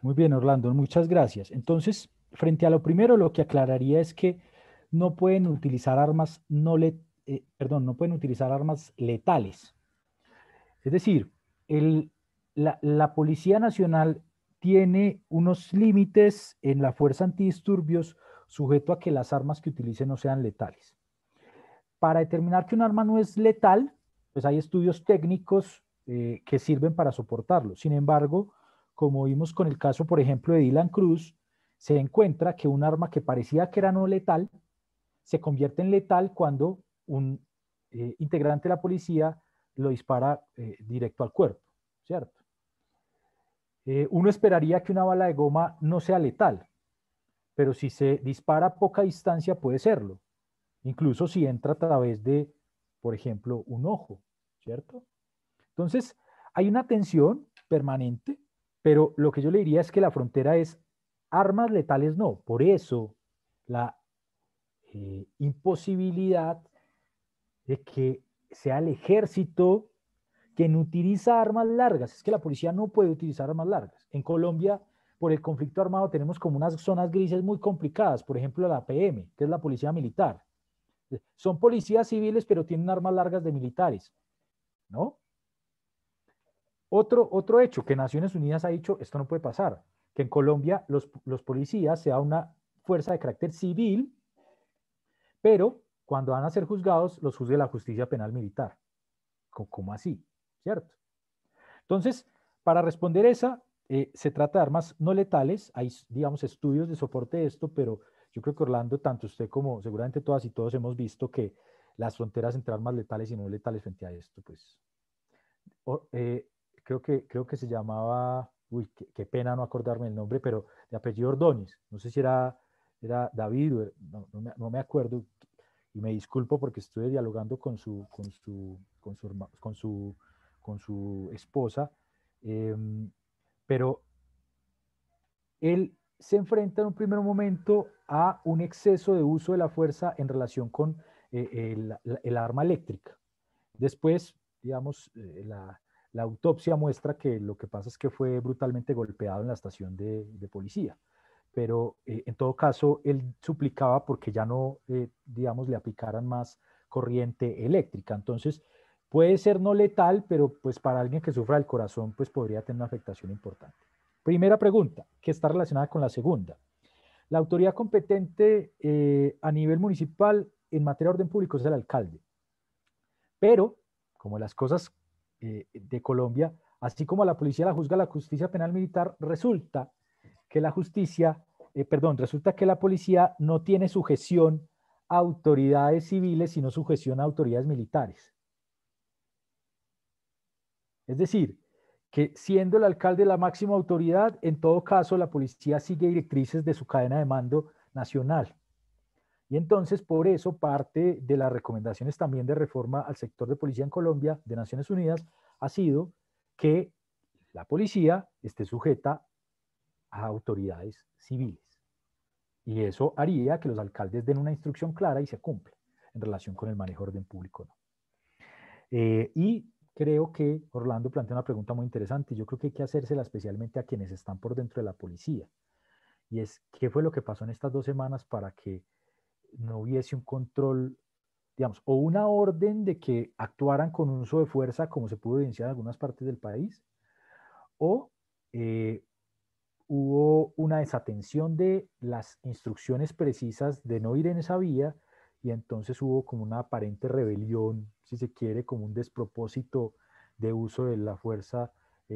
Muy bien, Orlando, muchas gracias. Entonces, frente a lo primero, lo que aclararía es que no pueden utilizar armas no pueden utilizar armas letales. Es decir, la Policía Nacional tiene unos límites en la fuerza antidisturbios sujeto a que las armas que utilicen no sean letales. Para determinar que un arma no es letal, pues hay estudios técnicos que sirven para soportarlo. Sin embargo, como vimos con el caso, por ejemplo, de Dylan Cruz, se encuentra que un arma que parecía que era no letal se convierte en letal cuando un integrante de la policía lo dispara directo al cuerpo, ¿cierto? Uno esperaría que una bala de goma no sea letal, pero si se dispara a poca distancia puede serlo, incluso si entra a través de, por ejemplo, un ojo, ¿cierto? Entonces, hay una tensión permanente, pero lo que yo le diría es que la frontera es armas letales no, por eso la imposibilidad de que sea el ejército quien utiliza armas largas. Es que la policía no puede utilizar armas largas. En Colombia, por el conflicto armado, tenemos como unas zonas grises muy complicadas. Por ejemplo, la PM, que es la policía militar. Son policías civiles, pero tienen armas largas de militares, ¿no? Otro hecho que Naciones Unidas ha dicho, esto no puede pasar, que en Colombia los policías sea una fuerza de carácter civil, pero cuando van a ser juzgados, los juzgue la justicia penal militar. ¿Cómo así? ¿Cierto? Entonces, para responder esa, se trata de armas no letales. Hay, digamos, estudios de soporte de esto, pero yo creo que Orlando, tanto usted como seguramente todas y todos hemos visto que las fronteras entre armas letales y no letales frente a esto, pues, creo que se llamaba, uy, qué pena no acordarme el nombre, pero de apellido Ordóñez. No sé si era David, no me acuerdo, y me disculpo porque estuve dialogando con su esposa, pero él se enfrenta en un primer momento a un exceso de uso de la fuerza en relación con el arma eléctrica. Después, digamos, la autopsia muestra que lo que pasa es que fue brutalmente golpeado en la estación de policía. Pero en todo caso, él suplicaba porque ya no, digamos, le aplicaran más corriente eléctrica. Entonces, puede ser no letal, pero pues para alguien que sufra del corazón, pues podría tener una afectación importante. Primera pregunta, que está relacionada con la segunda. La autoridad competente a nivel municipal en materia de orden público es el alcalde. Pero, como las cosas de Colombia, así como la policía la juzga la justicia penal militar, resulta que resulta que la policía no tiene sujeción a autoridades civiles, sino sujeción a autoridades militares. Es decir, que siendo el alcalde la máxima autoridad, en todo caso la policía sigue directrices de su cadena de mando nacional. Y entonces, por eso, parte de las recomendaciones también de reforma al sector de policía en Colombia de Naciones Unidas ha sido que la policía esté sujeta a autoridades civiles. Y eso haría que los alcaldes den una instrucción clara y se cumpla en relación con el manejo de orden público, ¿no? Y creo que Orlando plantea una pregunta muy interesante y yo creo que hay que hacérsela especialmente a quienes están por dentro de la policía. Y es, ¿qué fue lo que pasó en estas 2 semanas para que no hubiese un control, digamos, o una orden de que actuaran con uso de fuerza como se pudo evidenciar en algunas partes del país? O hubo una desatención de las instrucciones precisas de no ir en esa vía y entonces hubo como una aparente rebelión, si se quiere, como un despropósito de uso de la fuerza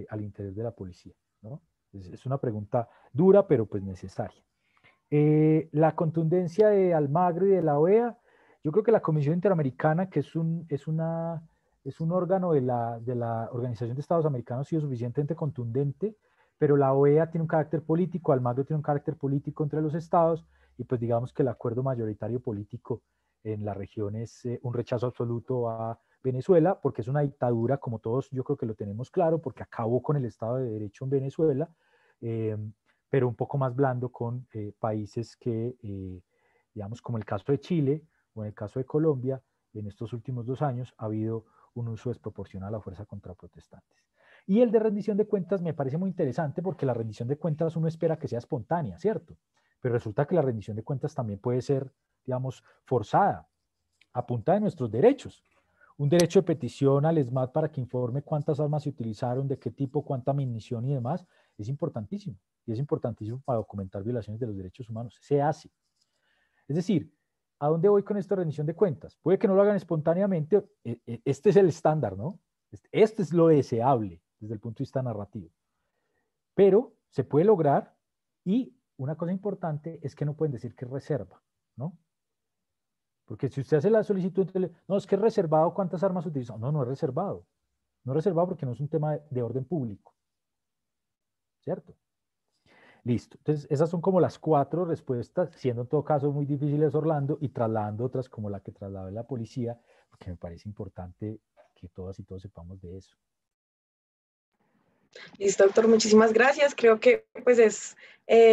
al interior de la policía, ¿no? Es una pregunta dura, pero pues necesaria. La contundencia de Almagro y de la OEA, yo creo que la Comisión Interamericana, que es un órgano de la Organización de Estados Americanos, ha sido suficientemente contundente, pero la OEA tiene un carácter político, Almagro tiene un carácter político entre los estados, y pues digamos que el acuerdo mayoritario político en la región es un rechazo absoluto a Venezuela, porque es una dictadura, como todos yo creo que lo tenemos claro, porque acabó con el Estado de Derecho en Venezuela, pero un poco más blando con países que, digamos, como el caso de Chile o en el caso de Colombia, en estos últimos 2 años ha habido un uso desproporcional a la fuerza contra protestantes. Y el de rendición de cuentas me parece muy interesante porque la rendición de cuentas uno espera que sea espontánea, ¿cierto? Pero resulta que la rendición de cuentas también puede ser, digamos, forzada, a punta de nuestros derechos. Un derecho de petición al ESMAD para que informe cuántas armas se utilizaron, de qué tipo, cuánta munición y demás, es importantísimo. Y es importantísimo para documentar violaciones de los derechos humanos. Se hace. Es decir, ¿a dónde voy con esta rendición de cuentas? Puede que no lo hagan espontáneamente. Este es el estándar, ¿no? Este es lo deseable desde el punto de vista narrativo. Pero se puede lograr y una cosa importante es que no pueden decir que es reserva, ¿no? Porque si usted hace la solicitud, no, es que es reservado cuántas armas utilizan. No, no es reservado. No es reservado porque no es un tema de orden público. ¿Cierto? Listo. Entonces, esas son como las 4 respuestas, siendo en todo caso muy difíciles, Orlando, y trasladando otras como la que trasladó la policía, porque me parece importante que todas y todos sepamos de eso. Listo, doctor, muchísimas gracias. Creo que pues es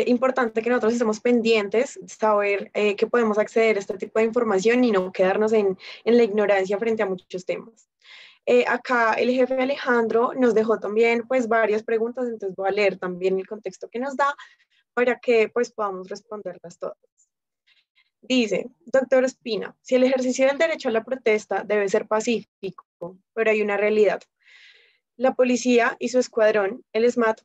importante que nosotros estemos pendientes, saber que podemos acceder a este tipo de información y no quedarnos en la ignorancia frente a muchos temas. Acá el jefe Alejandro nos dejó también pues varias preguntas, entonces voy a leer también el contexto que nos da para que pues podamos responderlas todas. Dice, doctor Espina, si el ejercicio del derecho a la protesta debe ser pacífico, pero hay una realidad. La policía y su escuadrón, el SMAT,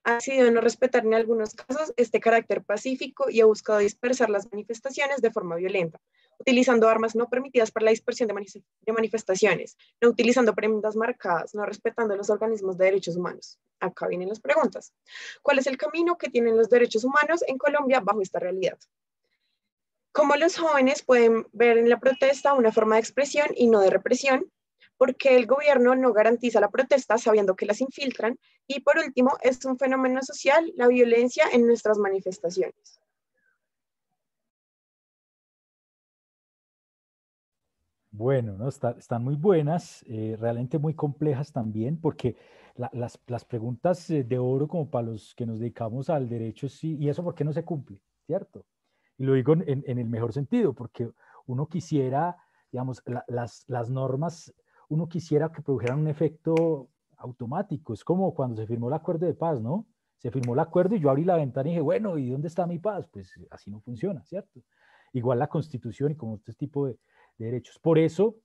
ha decidido no respetar en algunos casos este carácter pacífico y ha buscado dispersar las manifestaciones de forma violenta, utilizando armas no permitidas para la dispersión de manifestaciones, no utilizando prendas marcadas, no respetando los organismos de derechos humanos. Acá vienen las preguntas. ¿Cuál es el camino que tienen los derechos humanos en Colombia bajo esta realidad? ¿Cómo los jóvenes pueden ver en la protesta una forma de expresión y no de represión? Porque el gobierno no garantiza la protesta sabiendo que las infiltran. Y por último, es un fenómeno social la violencia en nuestras manifestaciones. Bueno, ¿no? Están muy buenas, realmente muy complejas también, porque las preguntas de oro como para los que nos dedicamos al derecho, sí, ¿y eso por qué no se cumple? ¿Cierto? Y lo digo en el mejor sentido, porque uno quisiera, digamos, las normas, uno quisiera que produjeran un efecto automático. Es como cuando se firmó el acuerdo de paz, ¿no? Se firmó el acuerdo y yo abrí la ventana y dije, bueno, ¿y dónde está mi paz? Pues así no funciona, ¿cierto? Igual la Constitución y como este tipo de derechos. Por eso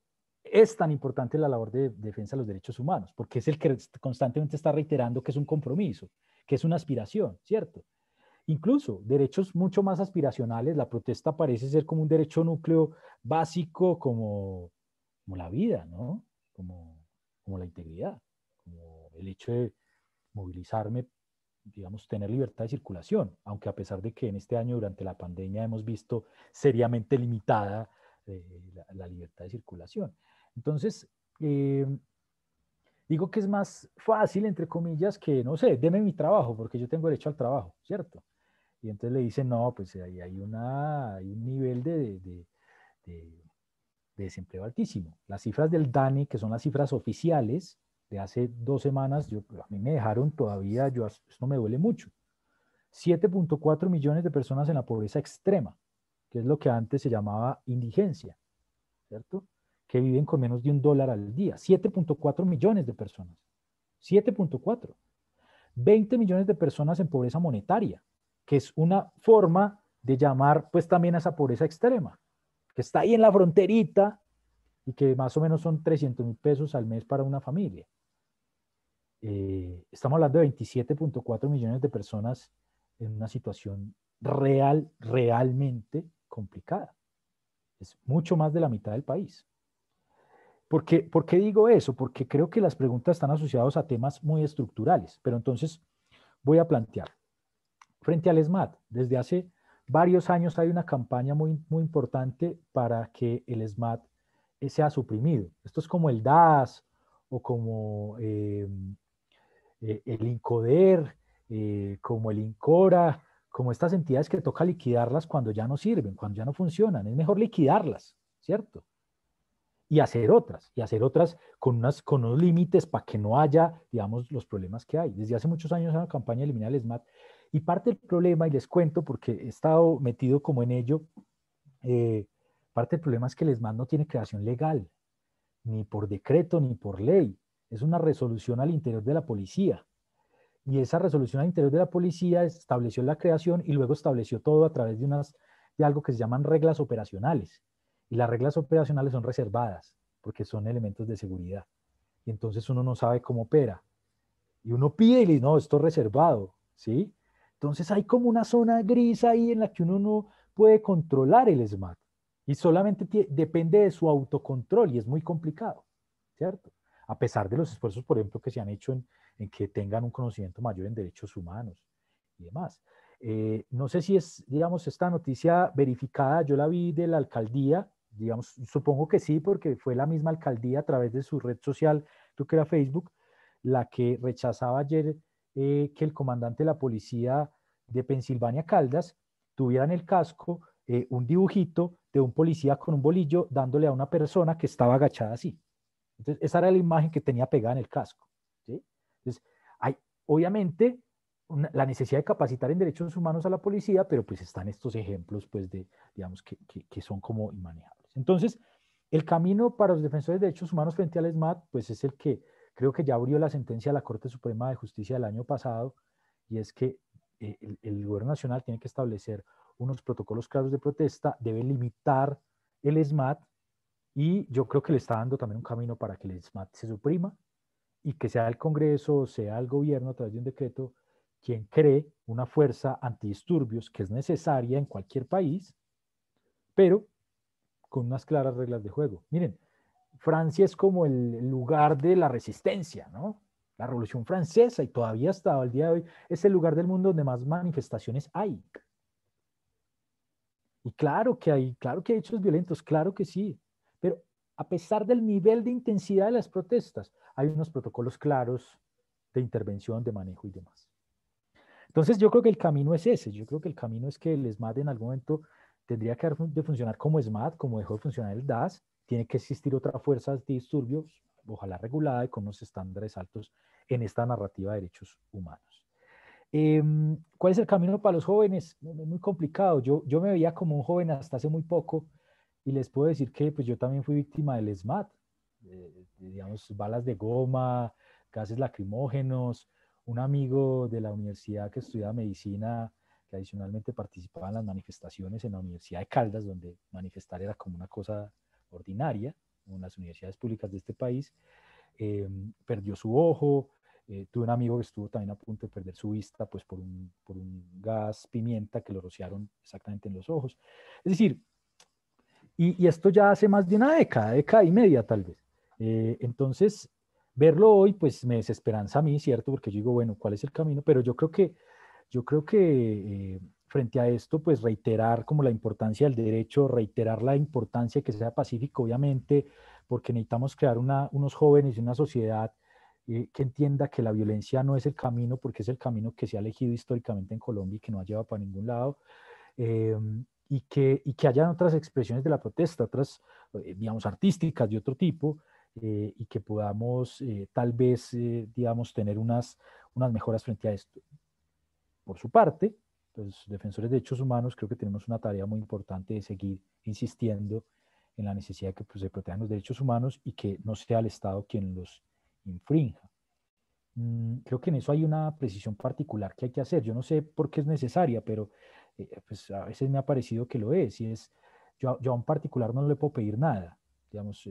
es tan importante la labor de defensa de los derechos humanos, porque es el que constantemente está reiterando que es un compromiso, que es una aspiración, ¿cierto? Incluso derechos mucho más aspiracionales, la protesta parece ser como un derecho núcleo básico como la vida, ¿no? Como la integridad, como el hecho de movilizarme, digamos, tener libertad de circulación, aunque a pesar de que en este año durante la pandemia hemos visto seriamente limitada la libertad de circulación. Entonces, digo que es más fácil, entre comillas, que, no sé, deme mi trabajo, porque yo tengo derecho al trabajo, ¿cierto? Y entonces le dicen, no, pues ahí hay un nivel de desempleo altísimo. Las cifras del DANE, que son las cifras oficiales de hace 2 semanas, a mí me dejaron todavía, esto me duele mucho. 7.4 millones de personas en la pobreza extrema, que es lo que antes se llamaba indigencia, ¿cierto? Que viven con menos de $1 al día. 7.4 millones de personas. 7.4. 20 millones de personas en pobreza monetaria, que es una forma de llamar pues también a esa pobreza extrema, que está ahí en la fronterita y que más o menos son 300.000 pesos al mes para una familia. Estamos hablando de 27.4 millones de personas en una situación realmente complicada. Es mucho más de la mitad del país. ¿Por qué digo eso? Porque creo que las preguntas están asociadas a temas muy estructurales, pero entonces voy a plantear. Frente al SMAT, desde hace varios años hay una campaña muy, muy importante para que el SMAT sea suprimido. Esto es como el DAS o como el INCODER, como el INCORA, como estas entidades que toca liquidarlas cuando ya no sirven, cuando ya no funcionan. Es mejor liquidarlas, ¿cierto? Y hacer otras con unos límites para que no haya, digamos, los problemas que hay. Desde hace muchos años hay una campaña de eliminar el SMAT, y parte del problema, y les cuento porque he estado metido como en ello, parte del problema es que el SMAT no tiene creación legal, ni por decreto, ni por ley. Es una resolución al interior de la policía. Y esa resolución al interior de la policía estableció la creación y luego estableció todo a través de algo que se llaman reglas operacionales. Y las reglas operacionales son reservadas porque son elementos de seguridad. Y entonces uno no sabe cómo opera. Y uno pide y le dice, no, esto es reservado, ¿sí? Entonces hay como una zona gris ahí en la que uno no puede controlar el SMAT. Y solamente depende de su autocontrol y es muy complicado, ¿cierto? A pesar de los esfuerzos, por ejemplo, que se han hecho en que tengan un conocimiento mayor en derechos humanos y demás. No sé si es, digamos, esta noticia verificada, yo la vi de la alcaldía, digamos, supongo que sí, porque fue la misma alcaldía a través de su red social, creo que era Facebook, la que rechazaba ayer que el comandante de la policía de Pensilvania, Caldas, tuviera en el casco un dibujito de un policía con un bolillo dándole a una persona que estaba agachada así. Entonces, esa era la imagen que tenía pegada en el casco, ¿sí? Entonces, hay obviamente la necesidad de capacitar en derechos humanos a la policía, pero pues están estos ejemplos, pues, digamos, que son como inmanejables. Entonces, el camino para los defensores de derechos humanos frente al SMAT, pues es el que creo que ya abrió la sentencia de la Corte Suprema de Justicia del año pasado, y es que el gobierno nacional tiene que establecer unos protocolos claros de protesta, debe limitar el SMAT, y yo creo que le está dando también un camino para que el SMAT se suprima y que sea el Congreso, sea el gobierno a través de un decreto quien cree una fuerza antidisturbios que es necesaria en cualquier país, pero con unas claras reglas de juego. Miren, Francia es como el lugar de la resistencia, ¿no? La Revolución Francesa, y todavía hasta el día de hoy es el lugar del mundo donde más manifestaciones hay. Y claro que hay hechos violentos, claro que sí, pero a pesar del nivel de intensidad de las protestas, hay unos protocolos claros de intervención, de manejo y demás. Entonces yo creo que el camino es ese, yo creo que el camino es que el SMAT en algún momento tendría que dejar de funcionar como SMAT, como dejó de funcionar el DAS, tiene que existir otra fuerza de disturbios, ojalá regulada y con unos estándares altos en esta narrativa de derechos humanos. ¿Cuál es el camino para los jóvenes? Muy complicado. Yo me veía como un joven hasta hace muy poco y les puedo decir que pues, yo también fui víctima del SMAT, digamos, balas de goma, gases lacrimógenos. Un amigo de la universidad que estudiaba medicina, que adicionalmente participaba en las manifestaciones en la Universidad de Caldas, donde manifestar era como una cosa ordinaria, en las universidades públicas de este país, perdió su ojo. Tuve un amigo que estuvo también a punto de perder su vista pues por un gas pimienta que lo rociaron exactamente en los ojos. Es decir, y esto ya hace más de una década y media tal vez. Entonces, verlo hoy pues me desesperanza a mí, ¿cierto? Porque yo digo, bueno, ¿cuál es el camino? Pero yo creo que frente a esto, pues reiterar como la importancia del derecho, reiterar la importancia de que sea pacífico, obviamente, porque necesitamos crear unos jóvenes y una sociedad que entienda que la violencia no es el camino, porque es el camino que se ha elegido históricamente en Colombia y que no ha llevado para ningún lado, y que hayan otras expresiones de la protesta, otras, digamos, artísticas de otro tipo, y que podamos tal vez, digamos, tener unas mejoras frente a esto. Por su parte, los defensores de derechos humanos creo que tenemos una tarea muy importante de seguir insistiendo en la necesidad de que pues, se protejan los derechos humanos y que no sea el Estado quien los infrinja. Creo que en eso hay una precisión particular que hay que hacer. Yo no sé por qué es necesaria, pero pues a veces me ha parecido que lo es. Y es, yo a un particular no le puedo pedir nada. Digamos,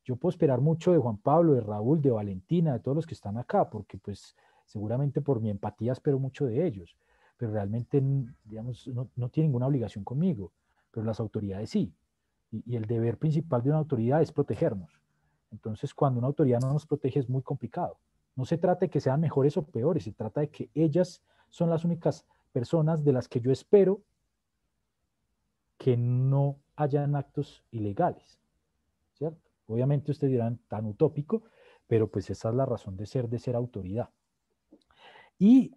yo puedo esperar mucho de Juan Pablo, de Raúl, de Valentina, de todos los que están acá, porque pues seguramente por mi empatía espero mucho de ellos, pero realmente, digamos, no tienen ninguna obligación conmigo, pero las autoridades sí. Y el deber principal de una autoridad es protegernos. Entonces, cuando una autoridad no nos protege es muy complicado. No se trata de que sean mejores o peores, se trata de que ellas son las únicas personas de las que yo espero que no hayan actos ilegales, ¿cierto? Obviamente ustedes dirán tan utópico, pero pues esa es la razón de ser autoridad. Y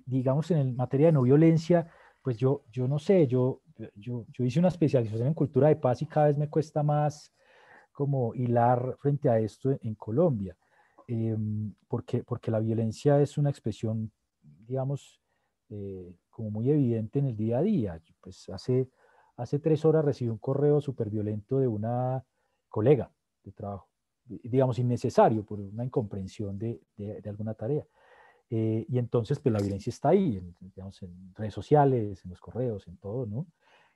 digamos en materia de no violencia, pues yo no sé, yo hice una especialización en cultura de paz y cada vez me cuesta más como hilar frente a esto en Colombia, porque la violencia es una expresión, digamos, como muy evidente en el día a día. Pues hace 3 horas recibí un correo súper violento de una colega de trabajo, digamos, innecesario por una incomprensión de alguna tarea. Y entonces, pues la violencia está ahí, digamos, en redes sociales, en los correos, en todo, ¿no?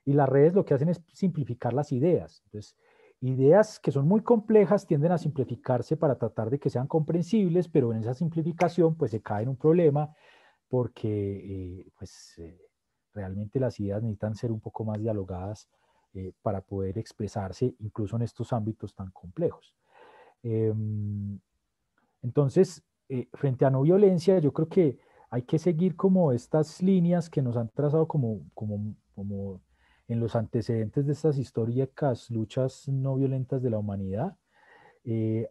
Y las redes lo que hacen es simplificar las ideas. Entonces, ideas que son muy complejas tienden a simplificarse para tratar de que sean comprensibles, pero en esa simplificación, pues se cae en un problema porque, realmente las ideas necesitan ser un poco más dialogadas para poder expresarse incluso en estos ámbitos tan complejos. Entonces, frente a no violencia, yo creo que hay que seguir como estas líneas que nos han trazado como en los antecedentes de estas históricas luchas no violentas de la humanidad.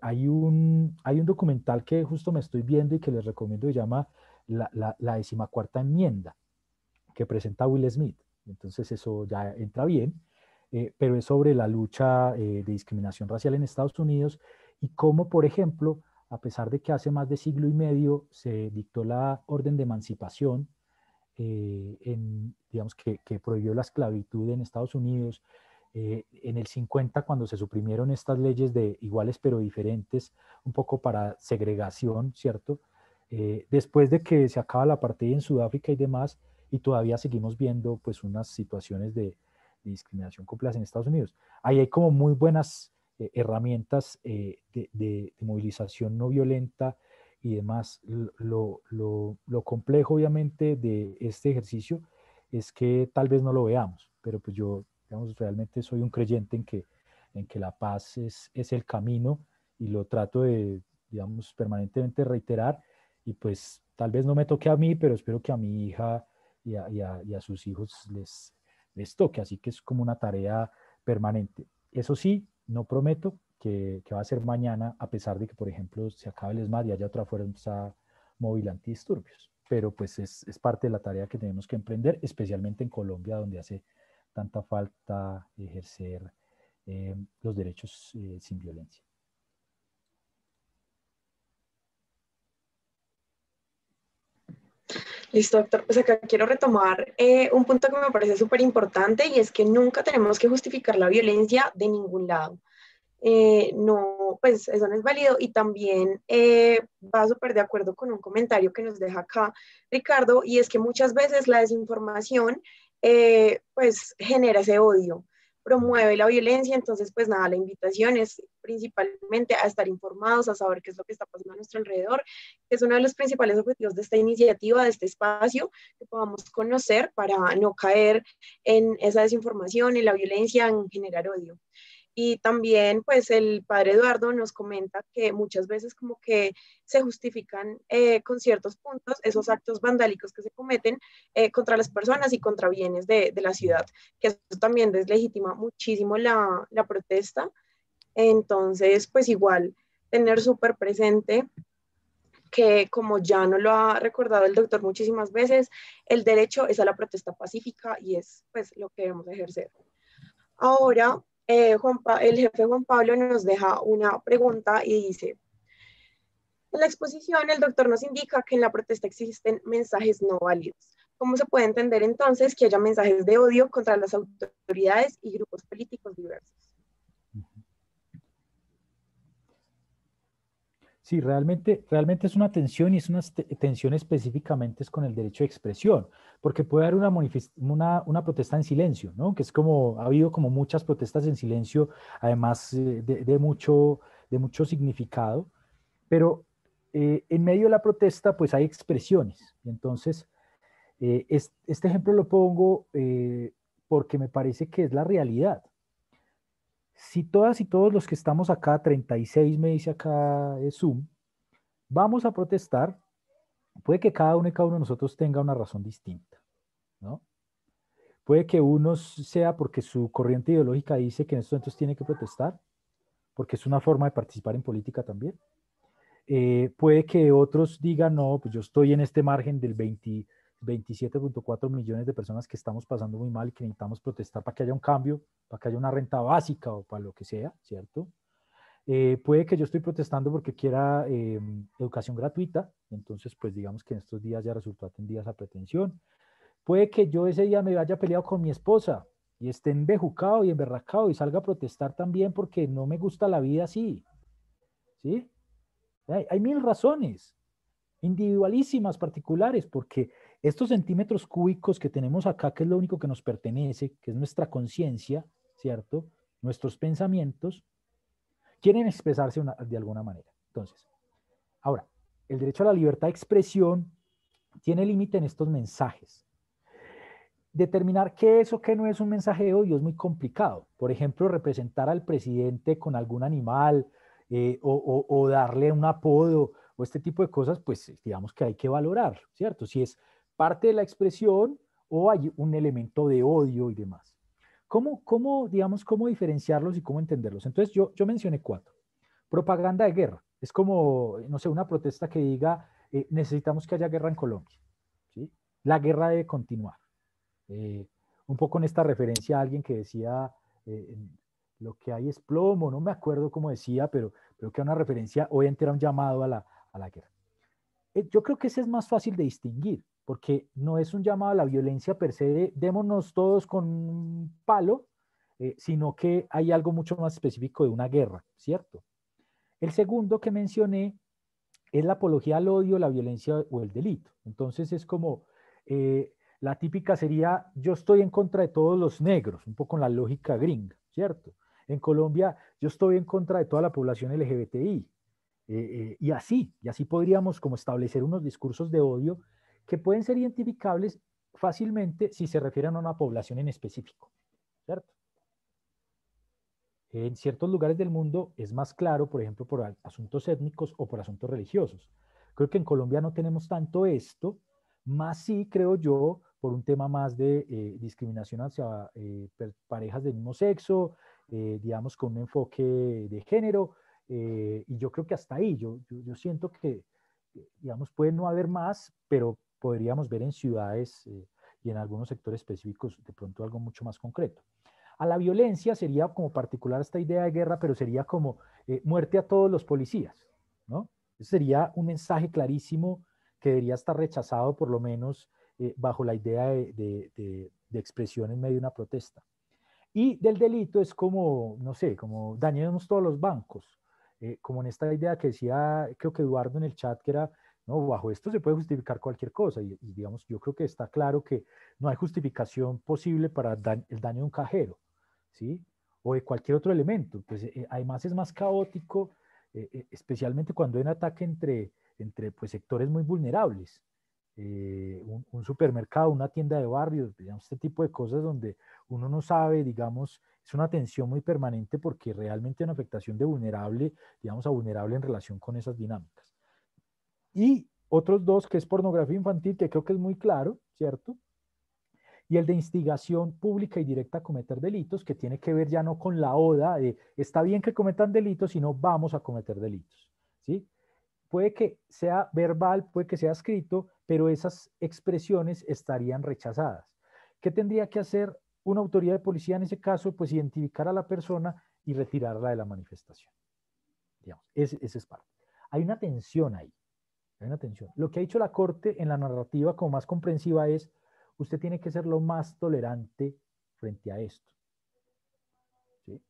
Hay un documental que justo me estoy viendo y que les recomiendo, que se llama La 14ª enmienda, que presenta Will Smith. Entonces eso ya entra bien, pero es sobre la lucha de discriminación racial en Estados Unidos y cómo, por ejemplo, a pesar de que hace más de siglo y medio se dictó la orden de emancipación, digamos que prohibió la esclavitud en Estados Unidos, en el 50 cuando se suprimieron estas leyes de iguales pero diferentes, un poco para segregación, ¿cierto? Después de que se acaba la apartheid en Sudáfrica y demás, y todavía seguimos viendo pues unas situaciones de discriminación complejas en Estados Unidos. Ahí hay como muy buenas herramientas de movilización no violenta y demás. Lo complejo, obviamente, de este ejercicio es que tal vez no lo veamos, pero pues yo, digamos, realmente soy un creyente en que la paz es el camino y lo trato de, digamos, permanentemente reiterar y pues tal vez no me toque a mí, pero espero que a mi hija y a sus hijos les toque, así que es como una tarea permanente. Eso sí, no prometo que va a ser mañana, a pesar de que, por ejemplo, se acabe el ESMAD y haya otra fuerza móvil antidisturbios. Pero pues es parte de la tarea que tenemos que emprender, especialmente en Colombia, donde hace tanta falta ejercer los derechos sin violencia. Listo, doctor. Pues acá quiero retomar un punto que me parece súper importante y es que nunca tenemos que justificar la violencia de ningún lado. No, pues eso no es válido y también va súper de acuerdo con un comentario que nos deja acá Ricardo y es que muchas veces la desinformación pues genera ese odio, promueve la violencia, entonces pues nada, la invitación es principalmente a estar informados, a saber qué es lo que está pasando a nuestro alrededor, que es uno de los principales objetivos de esta iniciativa, de este espacio, que podamos conocer para no caer en esa desinformación, en la violencia, en generar odio. Y también, pues, el padre Eduardo nos comenta que muchas veces como que se justifican con ciertos puntos esos actos vandálicos que se cometen contra las personas y contra bienes de la ciudad, que eso también deslegitima muchísimo la protesta. Entonces, pues igual, tener súper presente que, como ya nos lo ha recordado el doctor muchísimas veces, el derecho es a la protesta pacífica y es, pues, lo que debemos ejercer. Ahora, el jefe Juan Pablo nos deja una pregunta y dice, en la exposición el doctor nos indica que en la protesta existen mensajes no válidos. ¿Cómo se puede entender entonces que haya mensajes de odio contra las autoridades y grupos políticos diversos? Sí, realmente es una tensión y es una tensión específicamente es con el derecho de expresión, porque puede haber una protesta en silencio, ¿no? Que es como, ha habido como muchas protestas en silencio, además de mucho significado, pero en medio de la protesta pues hay expresiones. Y entonces, este ejemplo lo pongo porque me parece que es la realidad. Si todas y todos los que estamos acá, 36 me dice acá Zoom, vamos a protestar, puede que cada uno y cada uno de nosotros tenga una razón distinta, ¿no? Puede que uno sea porque su corriente ideológica dice que en estos momentos tiene que protestar, porque es una forma de participar en política también. Puede que otros digan, no, pues yo estoy en este margen del 27.4 millones de personas que estamos pasando muy mal y que necesitamos protestar para que haya un cambio, para que haya una renta básica o para lo que sea, ¿cierto? Puede que yo estoy protestando porque quiera educación gratuita, entonces pues digamos que en estos días ya resultó atendida esa pretensión. Puede que yo ese día me haya peleado con mi esposa y esté embejucado y emberracado y salga a protestar también porque no me gusta la vida así, ¿sí? Hay mil razones, individualísimas, particulares, porque estos centímetros cúbicos que tenemos acá, que es lo único que nos pertenece, que es nuestra conciencia, ¿cierto? Nuestros pensamientos, quieren expresarse de alguna manera. Entonces, ahora, el derecho a la libertad de expresión tiene límite en estos mensajes. Determinar qué es o qué no es un mensaje de odio es muy complicado. Por ejemplo, representar al presidente con algún animal o darle un apodo o este tipo de cosas, pues digamos que hay que valorar, ¿cierto? Si es parte de la expresión o hay un elemento de odio y demás. Digamos, cómo diferenciarlos y cómo entenderlos? Entonces, yo mencioné 4. Propaganda de guerra. Es como, no sé, una protesta que diga, necesitamos que haya guerra en Colombia, ¿sí? La guerra debe continuar. Un poco en esta referencia a alguien que decía, lo que hay es plomo, no me acuerdo cómo decía, pero creo que era una referencia, obviamente era un llamado a la guerra. Yo creo que ese es más fácil de distinguir, porque no es un llamado a la violencia per se de démonos todos con un palo, sino que hay algo mucho más específico de una guerra, ¿cierto? El segundo que mencioné es la apología al odio, la violencia o el delito. Entonces es como, la típica sería, yo estoy en contra de todos los negros, un poco en la lógica gringa, ¿cierto? En Colombia, yo estoy en contra de toda la población LGBTI. Y así podríamos como establecer unos discursos de odio que pueden ser identificables fácilmente si se refieren a una población en específico, ¿cierto? En ciertos lugares del mundo es más claro, por ejemplo, por asuntos étnicos o por asuntos religiosos. Creo que en Colombia no tenemos tanto esto, más sí, creo yo, por un tema más de discriminación hacia parejas del mismo sexo, digamos, con un enfoque de género, y yo creo que hasta ahí, yo siento que, digamos, puede no haber más, pero podríamos ver en ciudades y en algunos sectores específicos de pronto algo mucho más concreto. A la violencia sería como particular esta idea de guerra, pero sería como muerte a todos los policías, ¿no? Ese sería un mensaje clarísimo que debería estar rechazado por lo menos bajo la idea de expresión en medio de una protesta. Y del delito es como, no sé, como dañemos todos los bancos, como en esta idea que decía, creo que Eduardo en el chat, que era, no, bajo esto se puede justificar cualquier cosa, y digamos, yo creo que está claro que no hay justificación posible para el daño de un cajero, ¿sí? O de cualquier otro elemento, pues además es más caótico, especialmente cuando hay un ataque entre pues, sectores muy vulnerables. Un supermercado, una tienda de barrio, digamos, este tipo de cosas donde uno no sabe, digamos, es una tensión muy permanente porque realmente hay una afectación de vulnerable, digamos, a vulnerable en relación con esas dinámicas. Y otros dos, que es pornografía infantil, que creo que es muy claro, ¿cierto? Y el de instigación pública y directa a cometer delitos, que tiene que ver ya no con la oda de está bien que cometan delitos, sino vamos a cometer delitos, ¿sí? Puede que sea verbal, puede que sea escrito, pero esas expresiones estarían rechazadas. ¿Qué tendría que hacer una autoridad de policía en ese caso? Pues identificar a la persona y retirarla de la manifestación. Digamos, ese es parte. Hay una tensión ahí. Hay una tensión. Lo que ha dicho la Corte en la narrativa como más comprensiva es, usted tiene que ser lo más tolerante frente a esto. ¿Sí?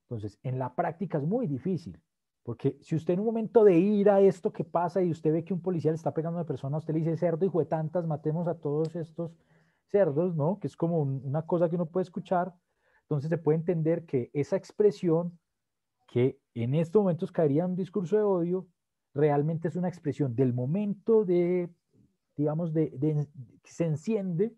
Entonces, en la práctica es muy difícil. Porque si usted en un momento de ira esto que pasa y usted ve que un policía le está pegando a una persona, usted le dice cerdo, hijo de tantas, matemos a todos estos cerdos, ¿no? Que es como una cosa que uno puede escuchar. Entonces se puede entender que esa expresión, que en estos momentos caería en un discurso de odio, realmente es una expresión del momento digamos, que se enciende,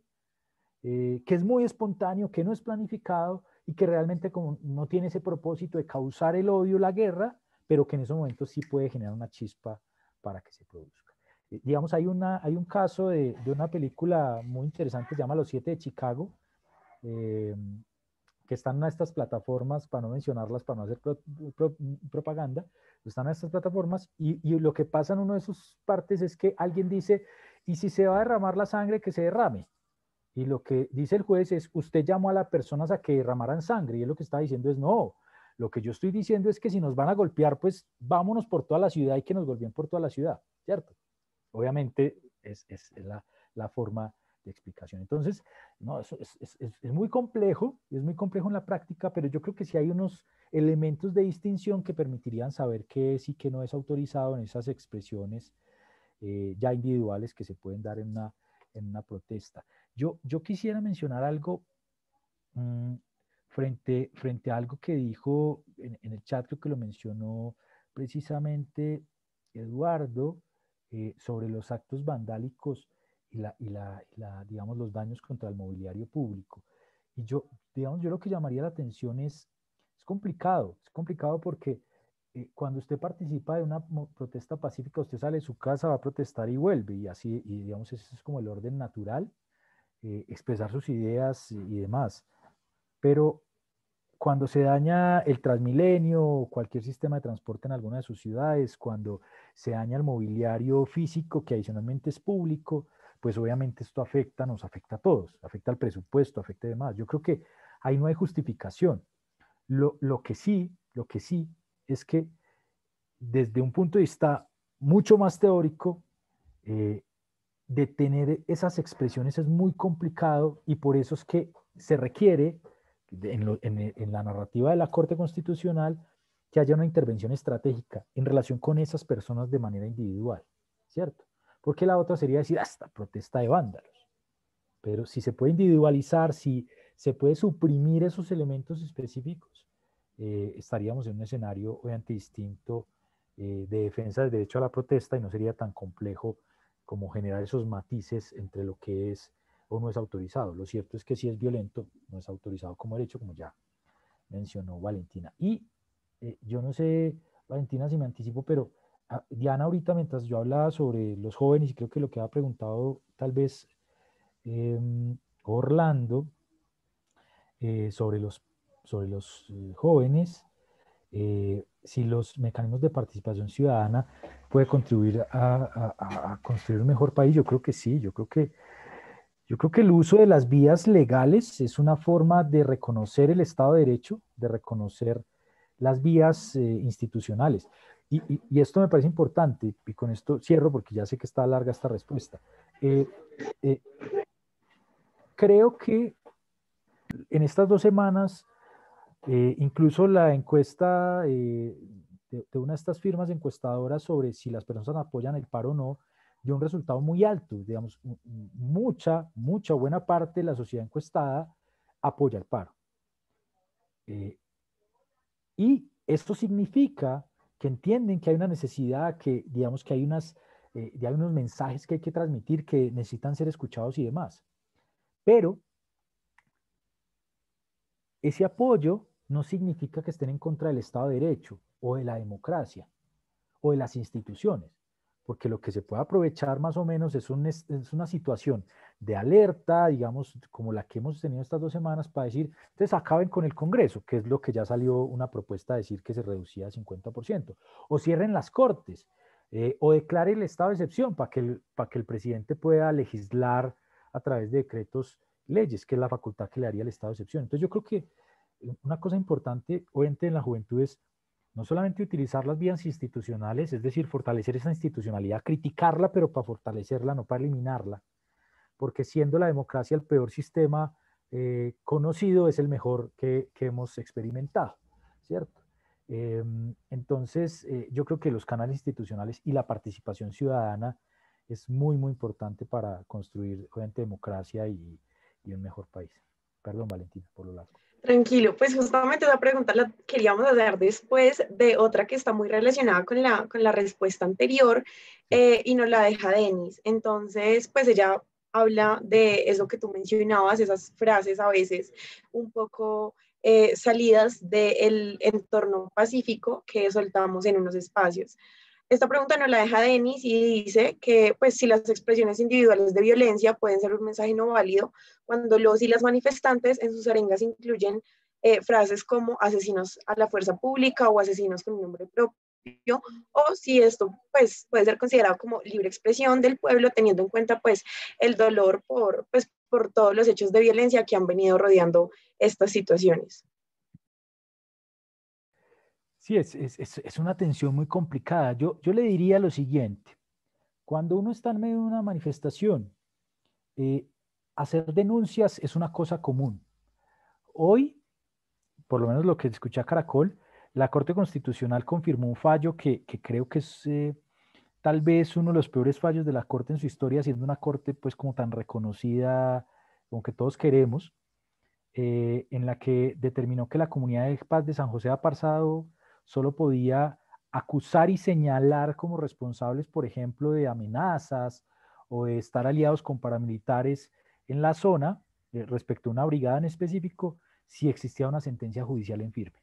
que es muy espontáneo, que no es planificado y que realmente como no tiene ese propósito de causar el odio, la guerra, pero que en esos momentos sí puede generar una chispa para que se produzca. Digamos, hay un caso de una película muy interesante, se llama Los Siete de Chicago, que están en estas plataformas, para no mencionarlas, para no hacer propaganda, están en estas plataformas y lo que pasa en una de sus partes es que alguien dice, y si se va a derramar la sangre, que se derrame. Y lo que dice el juez es, usted llamó a las personas a que derramaran sangre, y él lo que está diciendo es, no, lo que yo estoy diciendo es que si nos van a golpear, pues vámonos por toda la ciudad y que nos golpeen por toda la ciudad, ¿cierto? Obviamente es la forma de explicación. Entonces, no, eso es muy complejo en la práctica, pero yo creo que sí hay unos elementos de distinción que permitirían saber qué es y qué no es autorizado en esas expresiones ya individuales que se pueden dar en una protesta. Yo quisiera mencionar algo frente a algo que dijo en el chat, creo que lo mencionó precisamente Eduardo, sobre los actos vandálicos y digamos, los daños contra el mobiliario público. Y yo lo que llamaría la atención es complicado porque cuando usted participa de una protesta pacífica, usted sale de su casa, va a protestar y vuelve, y así, y digamos, ese es como el orden natural, expresar sus ideas y demás. Pero cuando se daña el Transmilenio o cualquier sistema de transporte en alguna de sus ciudades, cuando se daña el mobiliario físico, que adicionalmente es público, pues obviamente esto nos afecta a todos, afecta al presupuesto, afecta demás. Yo creo que ahí no hay justificación. Lo que sí es que desde un punto de vista mucho más teórico, detener esas expresiones es muy complicado, y por eso es que se requiere en la narrativa de la Corte Constitucional que haya una intervención estratégica en relación con esas personas de manera individual, ¿cierto? Porque la otra sería decir, esta protesta de vándalos. Pero si se puede individualizar, si se puede suprimir esos elementos específicos, estaríamos en un escenario obviamente distinto de defensa del derecho a la protesta, y no sería tan complejo como generar esos matices entre lo que es o no es autorizado. Lo cierto es que si es violento, no es autorizado como derecho, como ya mencionó Valentina. Y yo no sé, Valentina, si me anticipo, pero Diana ahorita, mientras yo hablaba sobre los jóvenes, y creo que lo que ha preguntado tal vez Orlando, sobre los jóvenes, si los mecanismos de participación ciudadana puede contribuir a construir un mejor país. Yo creo que sí, yo creo que el uso de las vías legales es una forma de reconocer el Estado de Derecho, de reconocer las vías institucionales. Y esto me parece importante, y con esto cierro porque ya sé que está larga esta respuesta. Creo que en estas 2 semanas, incluso la encuesta de una de estas firmas encuestadoras sobre si las personas apoyan el paro o no, dio un resultado muy alto. Digamos, mucha buena parte de la sociedad encuestada apoya el paro. Y esto significa que entienden que hay una necesidad, que digamos que hay unos mensajes que hay que transmitir, que necesitan ser escuchados y demás. Pero ese apoyo no significa que estén en contra del Estado de Derecho o de la democracia o de las instituciones, porque lo que se puede aprovechar más o menos es una situación de alerta, digamos, como la que hemos tenido estas 2 semanas, para decir, entonces acaben con el Congreso, que es lo que ya salió una propuesta de decir que se reducía al 50%, o cierren las cortes, o declare el estado de excepción para que el presidente pueda legislar a través de decretos, leyes, que es la facultad que le daría el estado de excepción. Entonces yo creo que una cosa importante, obviamente, en la juventud es no solamente utilizar las vías institucionales, es decir, fortalecer esa institucionalidad, criticarla, pero para fortalecerla, no para eliminarla, porque siendo la democracia el peor sistema conocido, es el mejor que hemos experimentado, ¿cierto? Entonces, yo creo que los canales institucionales y la participación ciudadana es muy importante para construir, obviamente, democracia y un mejor país. Perdón, Valentina, por lo largo. Tranquilo, pues justamente esa pregunta la queríamos hacer después de otra que está muy relacionada con la respuesta anterior, y nos la deja Denis. Entonces, pues ella habla de eso que tú mencionabas, esas frases a veces un poco salidas del entorno pacífico que soltamos en unos espacios. Esta pregunta nos la deja Denis y dice que pues si las expresiones individuales de violencia pueden ser un mensaje no válido cuando los y las manifestantes en sus arengas incluyen frases como asesinos a la fuerza pública o asesinos con nombre propio, o si esto pues puede ser considerado como libre expresión del pueblo teniendo en cuenta pues el dolor por todos los hechos de violencia que han venido rodeando estas situaciones. Sí, es una tensión muy complicada. Yo le diría lo siguiente. Cuando uno está en medio de una manifestación, hacer denuncias es una cosa común. Hoy, por lo menos lo que escuché a Caracol, la Corte Constitucional confirmó un fallo que creo que es tal vez uno de los peores fallos de la Corte en su historia, siendo una Corte pues como tan reconocida, como que todos queremos, en la que determinó que la Comunidad de Paz de San José de Aparzado solo podía acusar y señalar como responsables, por ejemplo, de amenazas o de estar aliados con paramilitares en la zona, respecto a una brigada en específico, si existía una sentencia judicial en firme.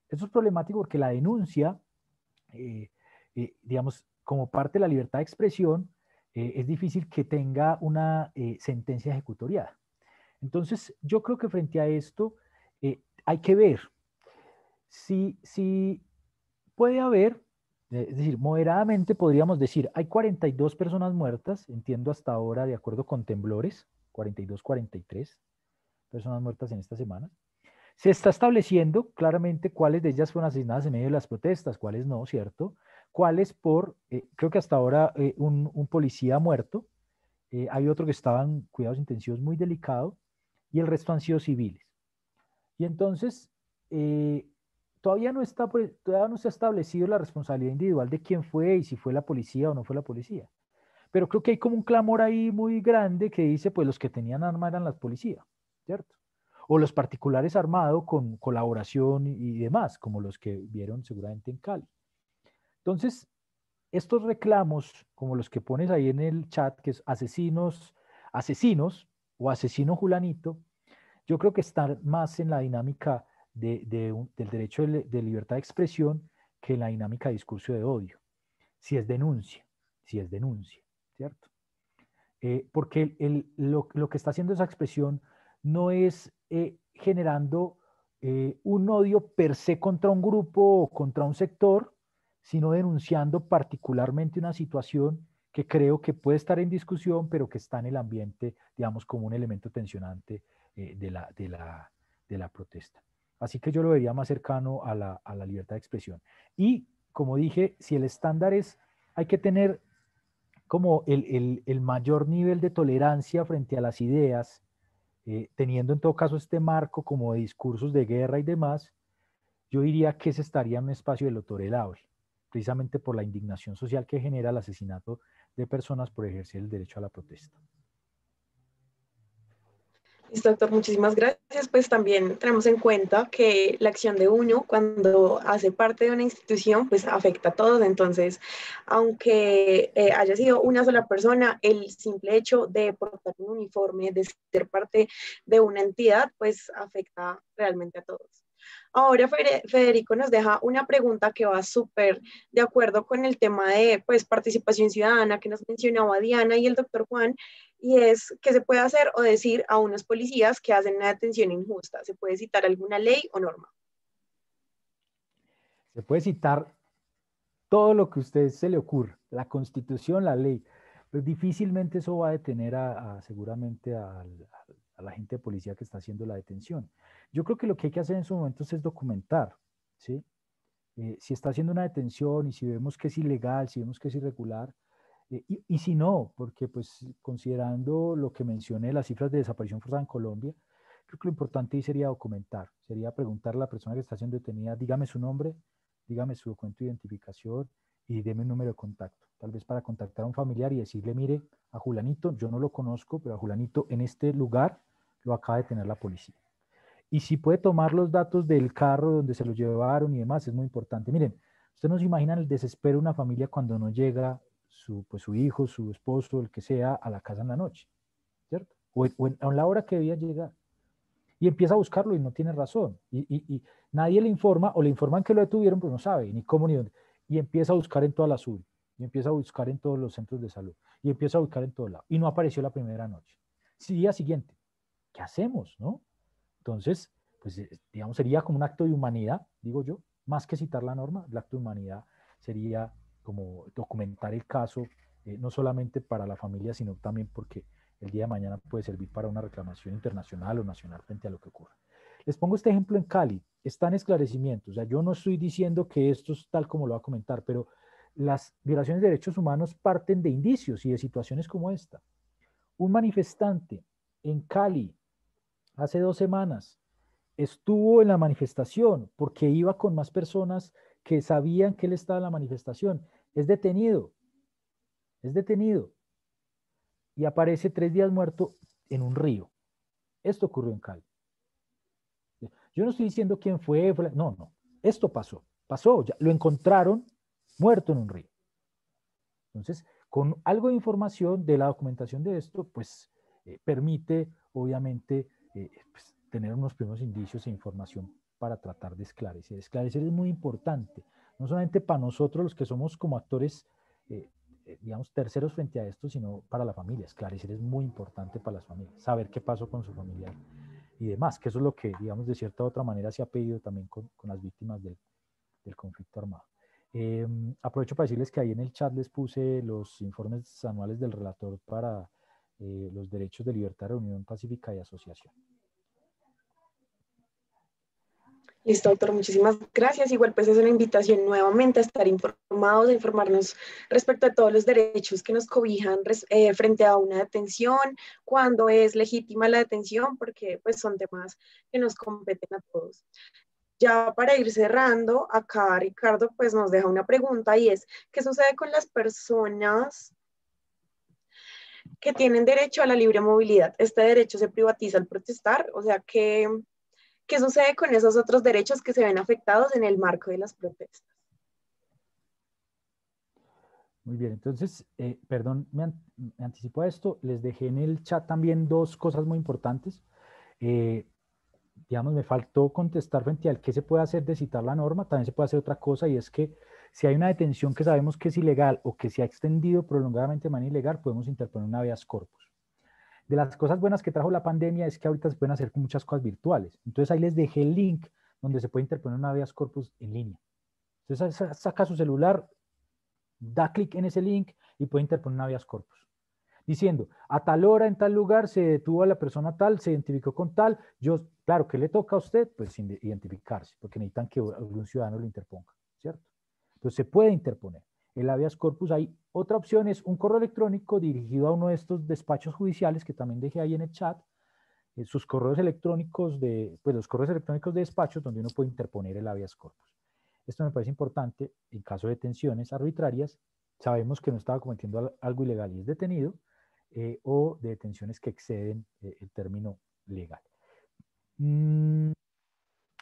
Eso es problemático porque la denuncia, digamos, como parte de la libertad de expresión, es difícil que tenga una sentencia ejecutoriada. Entonces, yo creo que frente a esto hay que ver si puede haber, es decir, moderadamente podríamos decir, hay 42 personas muertas, entiendo hasta ahora, de acuerdo con temblores, 42, 43 personas muertas en esta semana. Se está estableciendo claramente cuáles de ellas fueron asesinadas en medio de las protestas, cuáles no, ¿cierto? Cuáles por, creo que hasta ahora un policía muerto, hay otro que estaba en cuidados intensivos muy delicado, y el resto han sido civiles. Y entonces, todavía no se ha establecido la responsabilidad individual de quién fue y si fue la policía o no fue la policía. Pero creo que hay como un clamor ahí muy grande que dice, pues los que tenían arma eran las policías, ¿cierto? O los particulares armados con colaboración y demás, como los que vieron seguramente en Cali. Entonces, estos reclamos, como los que pones ahí en el chat, que es asesinos o asesino Julanito, yo creo que están más en la dinámica del derecho de libertad de expresión que en la dinámica de discurso de odio. Si es denuncia, ¿cierto? Porque lo que está haciendo esa expresión no es generando un odio per se contra un grupo o contra un sector, sino denunciando particularmente una situación que creo que puede estar en discusión, pero que está en el ambiente, digamos, como un elemento tensionante de la protesta. Así que yo lo vería más cercano a la libertad de expresión. Y, como dije, si el estándar es, hay que tener como el mayor nivel de tolerancia frente a las ideas, teniendo en todo caso este marco como de discursos de guerra y demás, yo diría que ese estaría en un espacio de lo tolerable, precisamente por la indignación social que genera el asesinato de personas por ejercer el derecho a la protesta. Listo, doctor, muchísimas gracias. Pues también tenemos en cuenta que la acción de uno cuando hace parte de una institución, pues afecta a todos. Entonces, aunque haya sido una sola persona, el simple hecho de portar un uniforme, de ser parte de una entidad, pues afecta realmente a todos. Ahora Federico nos deja una pregunta que va súper de acuerdo con el tema de pues, participación ciudadana que nos mencionaba Diana y el doctor Juan, y es qué se puede hacer o decir a unos policías que hacen una detención injusta. ¿Se puede citar alguna ley o norma? Se puede citar todo lo que a usted se le ocurra, la Constitución, la ley, pues difícilmente eso va a detener seguramente a la gente de policía que está haciendo la detención. Yo creo que lo que hay que hacer en esos momentos es documentar, ¿sí? Si está haciendo una detención y si vemos que es ilegal, si vemos que es irregular, y si no, porque pues considerando lo que mencioné, las cifras de desaparición forzada en Colombia, creo que lo importante ahí sería documentar, sería preguntarle a la persona que está siendo detenida, dígame su nombre, dígame su documento de identificación y deme un número de contacto, tal vez para contactar a un familiar y decirle, mire, a Julanito, yo no lo conozco, pero a Julanito en este lugar lo acaba de tener la policía. Y si puede tomar los datos del carro donde se lo llevaron y demás, es muy importante. Miren, ustedes no se imaginan el desespero de una familia cuando no llega su hijo, su esposo, el que sea, a la casa en la noche, ¿cierto? A la hora que debía llegar. Y empieza a buscarlo y no tiene razón. Y nadie le informa, o le informan que lo detuvieron, pero no sabe ni cómo ni dónde. y empieza a buscar en toda la azul, y empieza a buscar en todos los centros de salud, y empieza a buscar en todos lados, y no apareció la primera noche. Sí, día siguiente, ¿qué hacemos, no? Entonces, pues, digamos, sería como un acto de humanidad, digo yo, más que citar la norma, el acto de humanidad sería como documentar el caso, no solamente para la familia, sino también porque el día de mañana puede servir para una reclamación internacional o nacional frente a lo que ocurra. Les pongo este ejemplo en Cali, está en esclarecimiento, o sea, yo no estoy diciendo que esto es tal como lo va a comentar, pero las violaciones de derechos humanos parten de indicios y de situaciones como esta. Un manifestante en Cali hace 2 semanas estuvo en la manifestación porque iba con más personas que sabían que él estaba en la manifestación. Es detenido y aparece 3 días muerto en un río. Esto ocurrió en Cali. Yo no estoy diciendo quién fue, no, esto pasó, ya, lo encontraron muerto en un río. Entonces, con algo de información de la documentación de esto, pues permite, obviamente, pues, tener unos primeros indicios e información para tratar de esclarecer. Esclarecer es muy importante, no solamente para nosotros los que somos como actores, digamos, terceros frente a esto, sino para la familia. Esclarecer es muy importante para las familias, saber qué pasó con su familiar y demás, que eso es lo que, digamos, de cierta u otra manera se ha pedido también con las víctimas del conflicto armado. Aprovecho para decirles que ahí en el chat les puse los informes anuales del relator para los derechos de libertad, reunión pacífica y asociación. Listo, doctor, muchísimas gracias. Igual pues es una invitación nuevamente a estar informados, a informarnos respecto a todos los derechos que nos cobijan frente a una detención, cuándo es legítima la detención, porque pues son temas que nos competen a todos. Ya para ir cerrando, acá Ricardo pues nos deja una pregunta y es, ¿qué sucede con las personas que tienen derecho a la libre movilidad? ¿Este derecho se privatiza al protestar? O sea, ¿qué sucede con esos otros derechos que se ven afectados en el marco de las protestas? Muy bien, entonces, perdón, me anticipo a esto, les dejé en el chat también 2 cosas muy importantes. Digamos, me faltó contestar frente al qué se puede hacer de citar la norma, también se puede hacer otra cosa, y es que si hay una detención que sabemos que es ilegal o que se ha extendido prolongadamente de manera ilegal, podemos interponer una habeas corpus. De las cosas buenas que trajo la pandemia es que ahorita se pueden hacer muchas cosas virtuales. Entonces ahí les dejé el link donde se puede interponer una habeas corpus en línea. Entonces saca su celular, da clic en ese link y puede interponer una habeas corpus. Diciendo, a tal hora, en tal lugar, se detuvo a la persona tal, se identificó con tal, claro, ¿qué le toca a usted? Pues identificarse, porque necesitan que algún ciudadano lo interponga, ¿cierto? Entonces se puede interponer. El habeas corpus, hay otra opción, es un correo electrónico dirigido a uno de estos despachos judiciales que también dejé ahí en el chat, sus correos electrónicos pues los correos electrónicos de despachos donde uno puede interponer el habeas corpus. Esto me parece importante en caso de detenciones arbitrarias. Sabemos que no estaba cometiendo algo ilegal y es detenido, o de detenciones que exceden el término legal.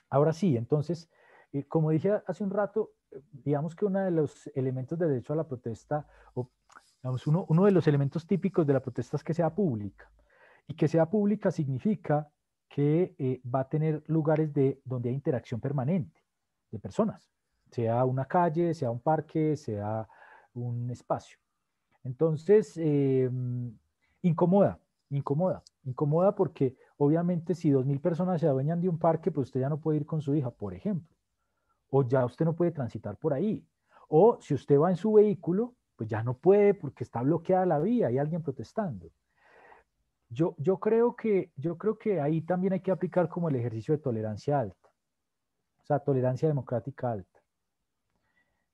Ahora sí, entonces, como dije hace un rato, digamos que uno de los elementos del derecho a la protesta, o digamos, uno de los elementos típicos de la protesta es que sea pública. Y que sea pública significa que va a tener lugares donde hay interacción permanente de personas, sea una calle, sea un parque, sea un espacio. Entonces, incomoda porque obviamente si 2.000 personas se adueñan de un parque, pues usted ya no puede ir con su hija, por ejemplo, o ya usted no puede transitar por ahí, o si usted va en su vehículo, pues ya no puede porque está bloqueada la vía, hay alguien protestando. Yo creo que ahí también hay que aplicar como el ejercicio de tolerancia alta, o sea, tolerancia democrática alta.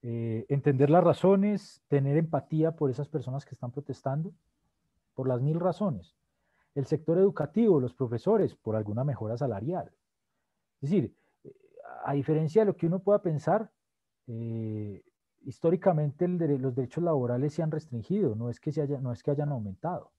Entender las razones, tener empatía por esas personas que están protestando, por las 1.000 razones. El sector educativo, los profesores, por alguna mejora salarial. Es decir, a diferencia de lo que uno pueda pensar, históricamente los derechos laborales se han restringido, no es que hayan aumentado.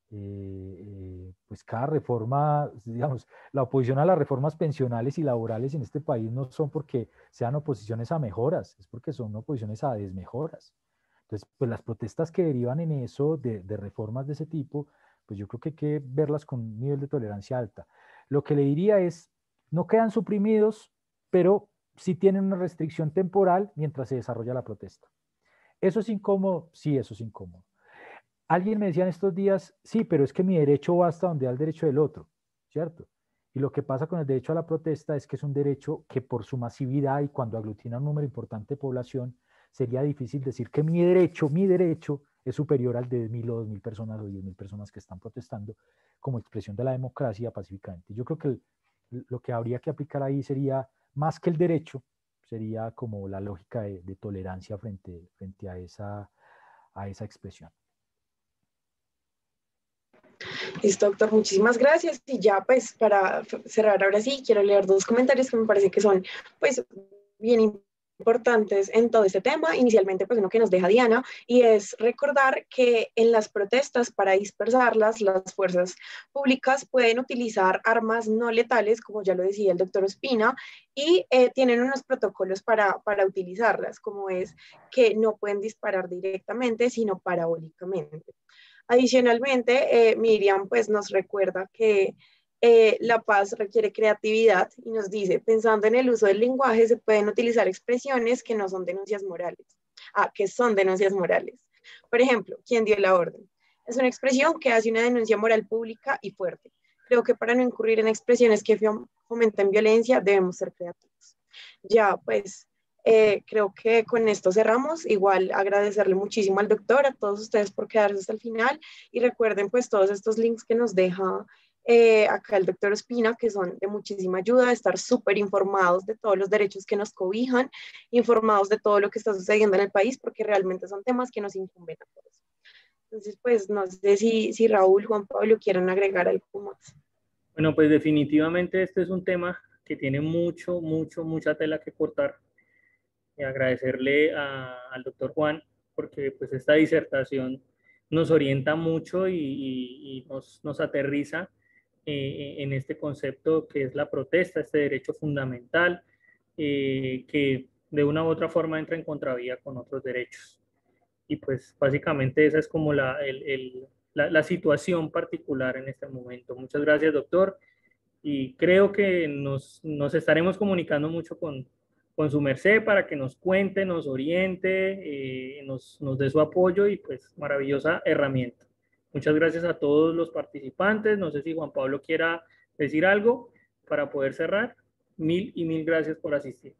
Pues cada reforma, digamos, la oposición a las reformas pensionales y laborales en este país no son porque sean oposiciones a mejoras, es porque son oposiciones a desmejoras. Entonces, pues las protestas que derivan en eso, de reformas de ese tipo, pues yo creo que hay que verlas con un nivel de tolerancia alta. Lo que le diría es, no quedan suprimidos, pero sí tienen una restricción temporal mientras se desarrolla la protesta. ¿Eso es incómodo? Sí, eso es incómodo. Alguien me decía en estos días, sí, pero es que mi derecho va hasta donde da el derecho del otro, ¿cierto? Y lo que pasa con el derecho a la protesta es que es un derecho que por su masividad y cuando aglutina un número importante de población, sería difícil decir que mi derecho es superior al de 1.000 o 2.000 personas o 10.000 personas que están protestando como expresión de la democracia pacíficamente. Yo creo que lo que habría que aplicar ahí sería, más que el derecho, sería como la lógica de tolerancia frente a esa expresión. Listo, doctor, muchísimas gracias. Y ya pues para cerrar ahora sí, quiero leer dos comentarios que me parece que son pues bien importantes en todo este tema. Inicialmente pues uno que nos deja Diana y es recordar que en las protestas para dispersarlas, las fuerzas públicas pueden utilizar armas no letales, como ya lo decía el doctor Ospina, y tienen unos protocolos para utilizarlas, como es que no pueden disparar directamente, sino parabólicamente. Adicionalmente, Miriam pues nos recuerda que la paz requiere creatividad y nos dice, pensando en el uso del lenguaje, se pueden utilizar expresiones que no son denuncias morales. Que son denuncias morales. Por ejemplo, ¿quién dio la orden? Es una expresión que hace una denuncia moral pública y fuerte. Creo que para no incurrir en expresiones que fomenten violencia, debemos ser creativos. Ya, pues, creo que con esto cerramos. Igual agradecerle muchísimo al doctor, a todos ustedes por quedarse hasta el final y recuerden pues todos estos links que nos deja acá el doctor Ospina, que son de muchísima ayuda, estar súper informados de todos los derechos que nos cobijan, informados de todo lo que está sucediendo en el país, porque realmente son temas que nos incumben a todos. Entonces, pues no sé si Raúl, Juan Pablo quieren agregar algo más. Bueno, pues definitivamente este es un tema que tiene mucha tela que cortar. Y agradecerle al doctor Juan porque pues esta disertación nos orienta mucho y nos aterriza en este concepto que es la protesta, este derecho fundamental que de una u otra forma entra en contravía con otros derechos. Y pues básicamente esa es como la situación particular en este momento. Muchas gracias, doctor. Y creo que nos estaremos comunicando mucho con su merced para que nos cuente, nos oriente, nos dé su apoyo y pues maravillosa herramienta. Muchas gracias a todos los participantes. No sé si Juan Pablo quiera decir algo para poder cerrar. Mil y mil gracias por asistir.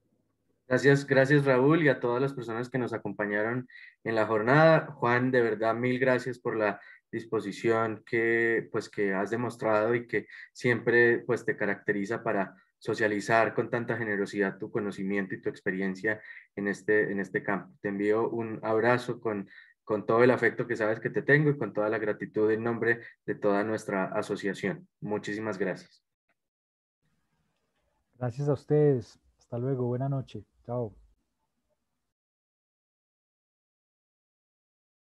Gracias Raúl y a todas las personas que nos acompañaron en la jornada. Juan, de verdad, mil gracias por la disposición que has demostrado y que siempre pues te caracteriza para socializar con tanta generosidad tu conocimiento y tu experiencia en este campo. Te envío un abrazo con todo el afecto que sabes que te tengo y con toda la gratitud en nombre de toda nuestra asociación. Muchísimas gracias. Gracias a ustedes. Hasta luego. Buena noche. Chao.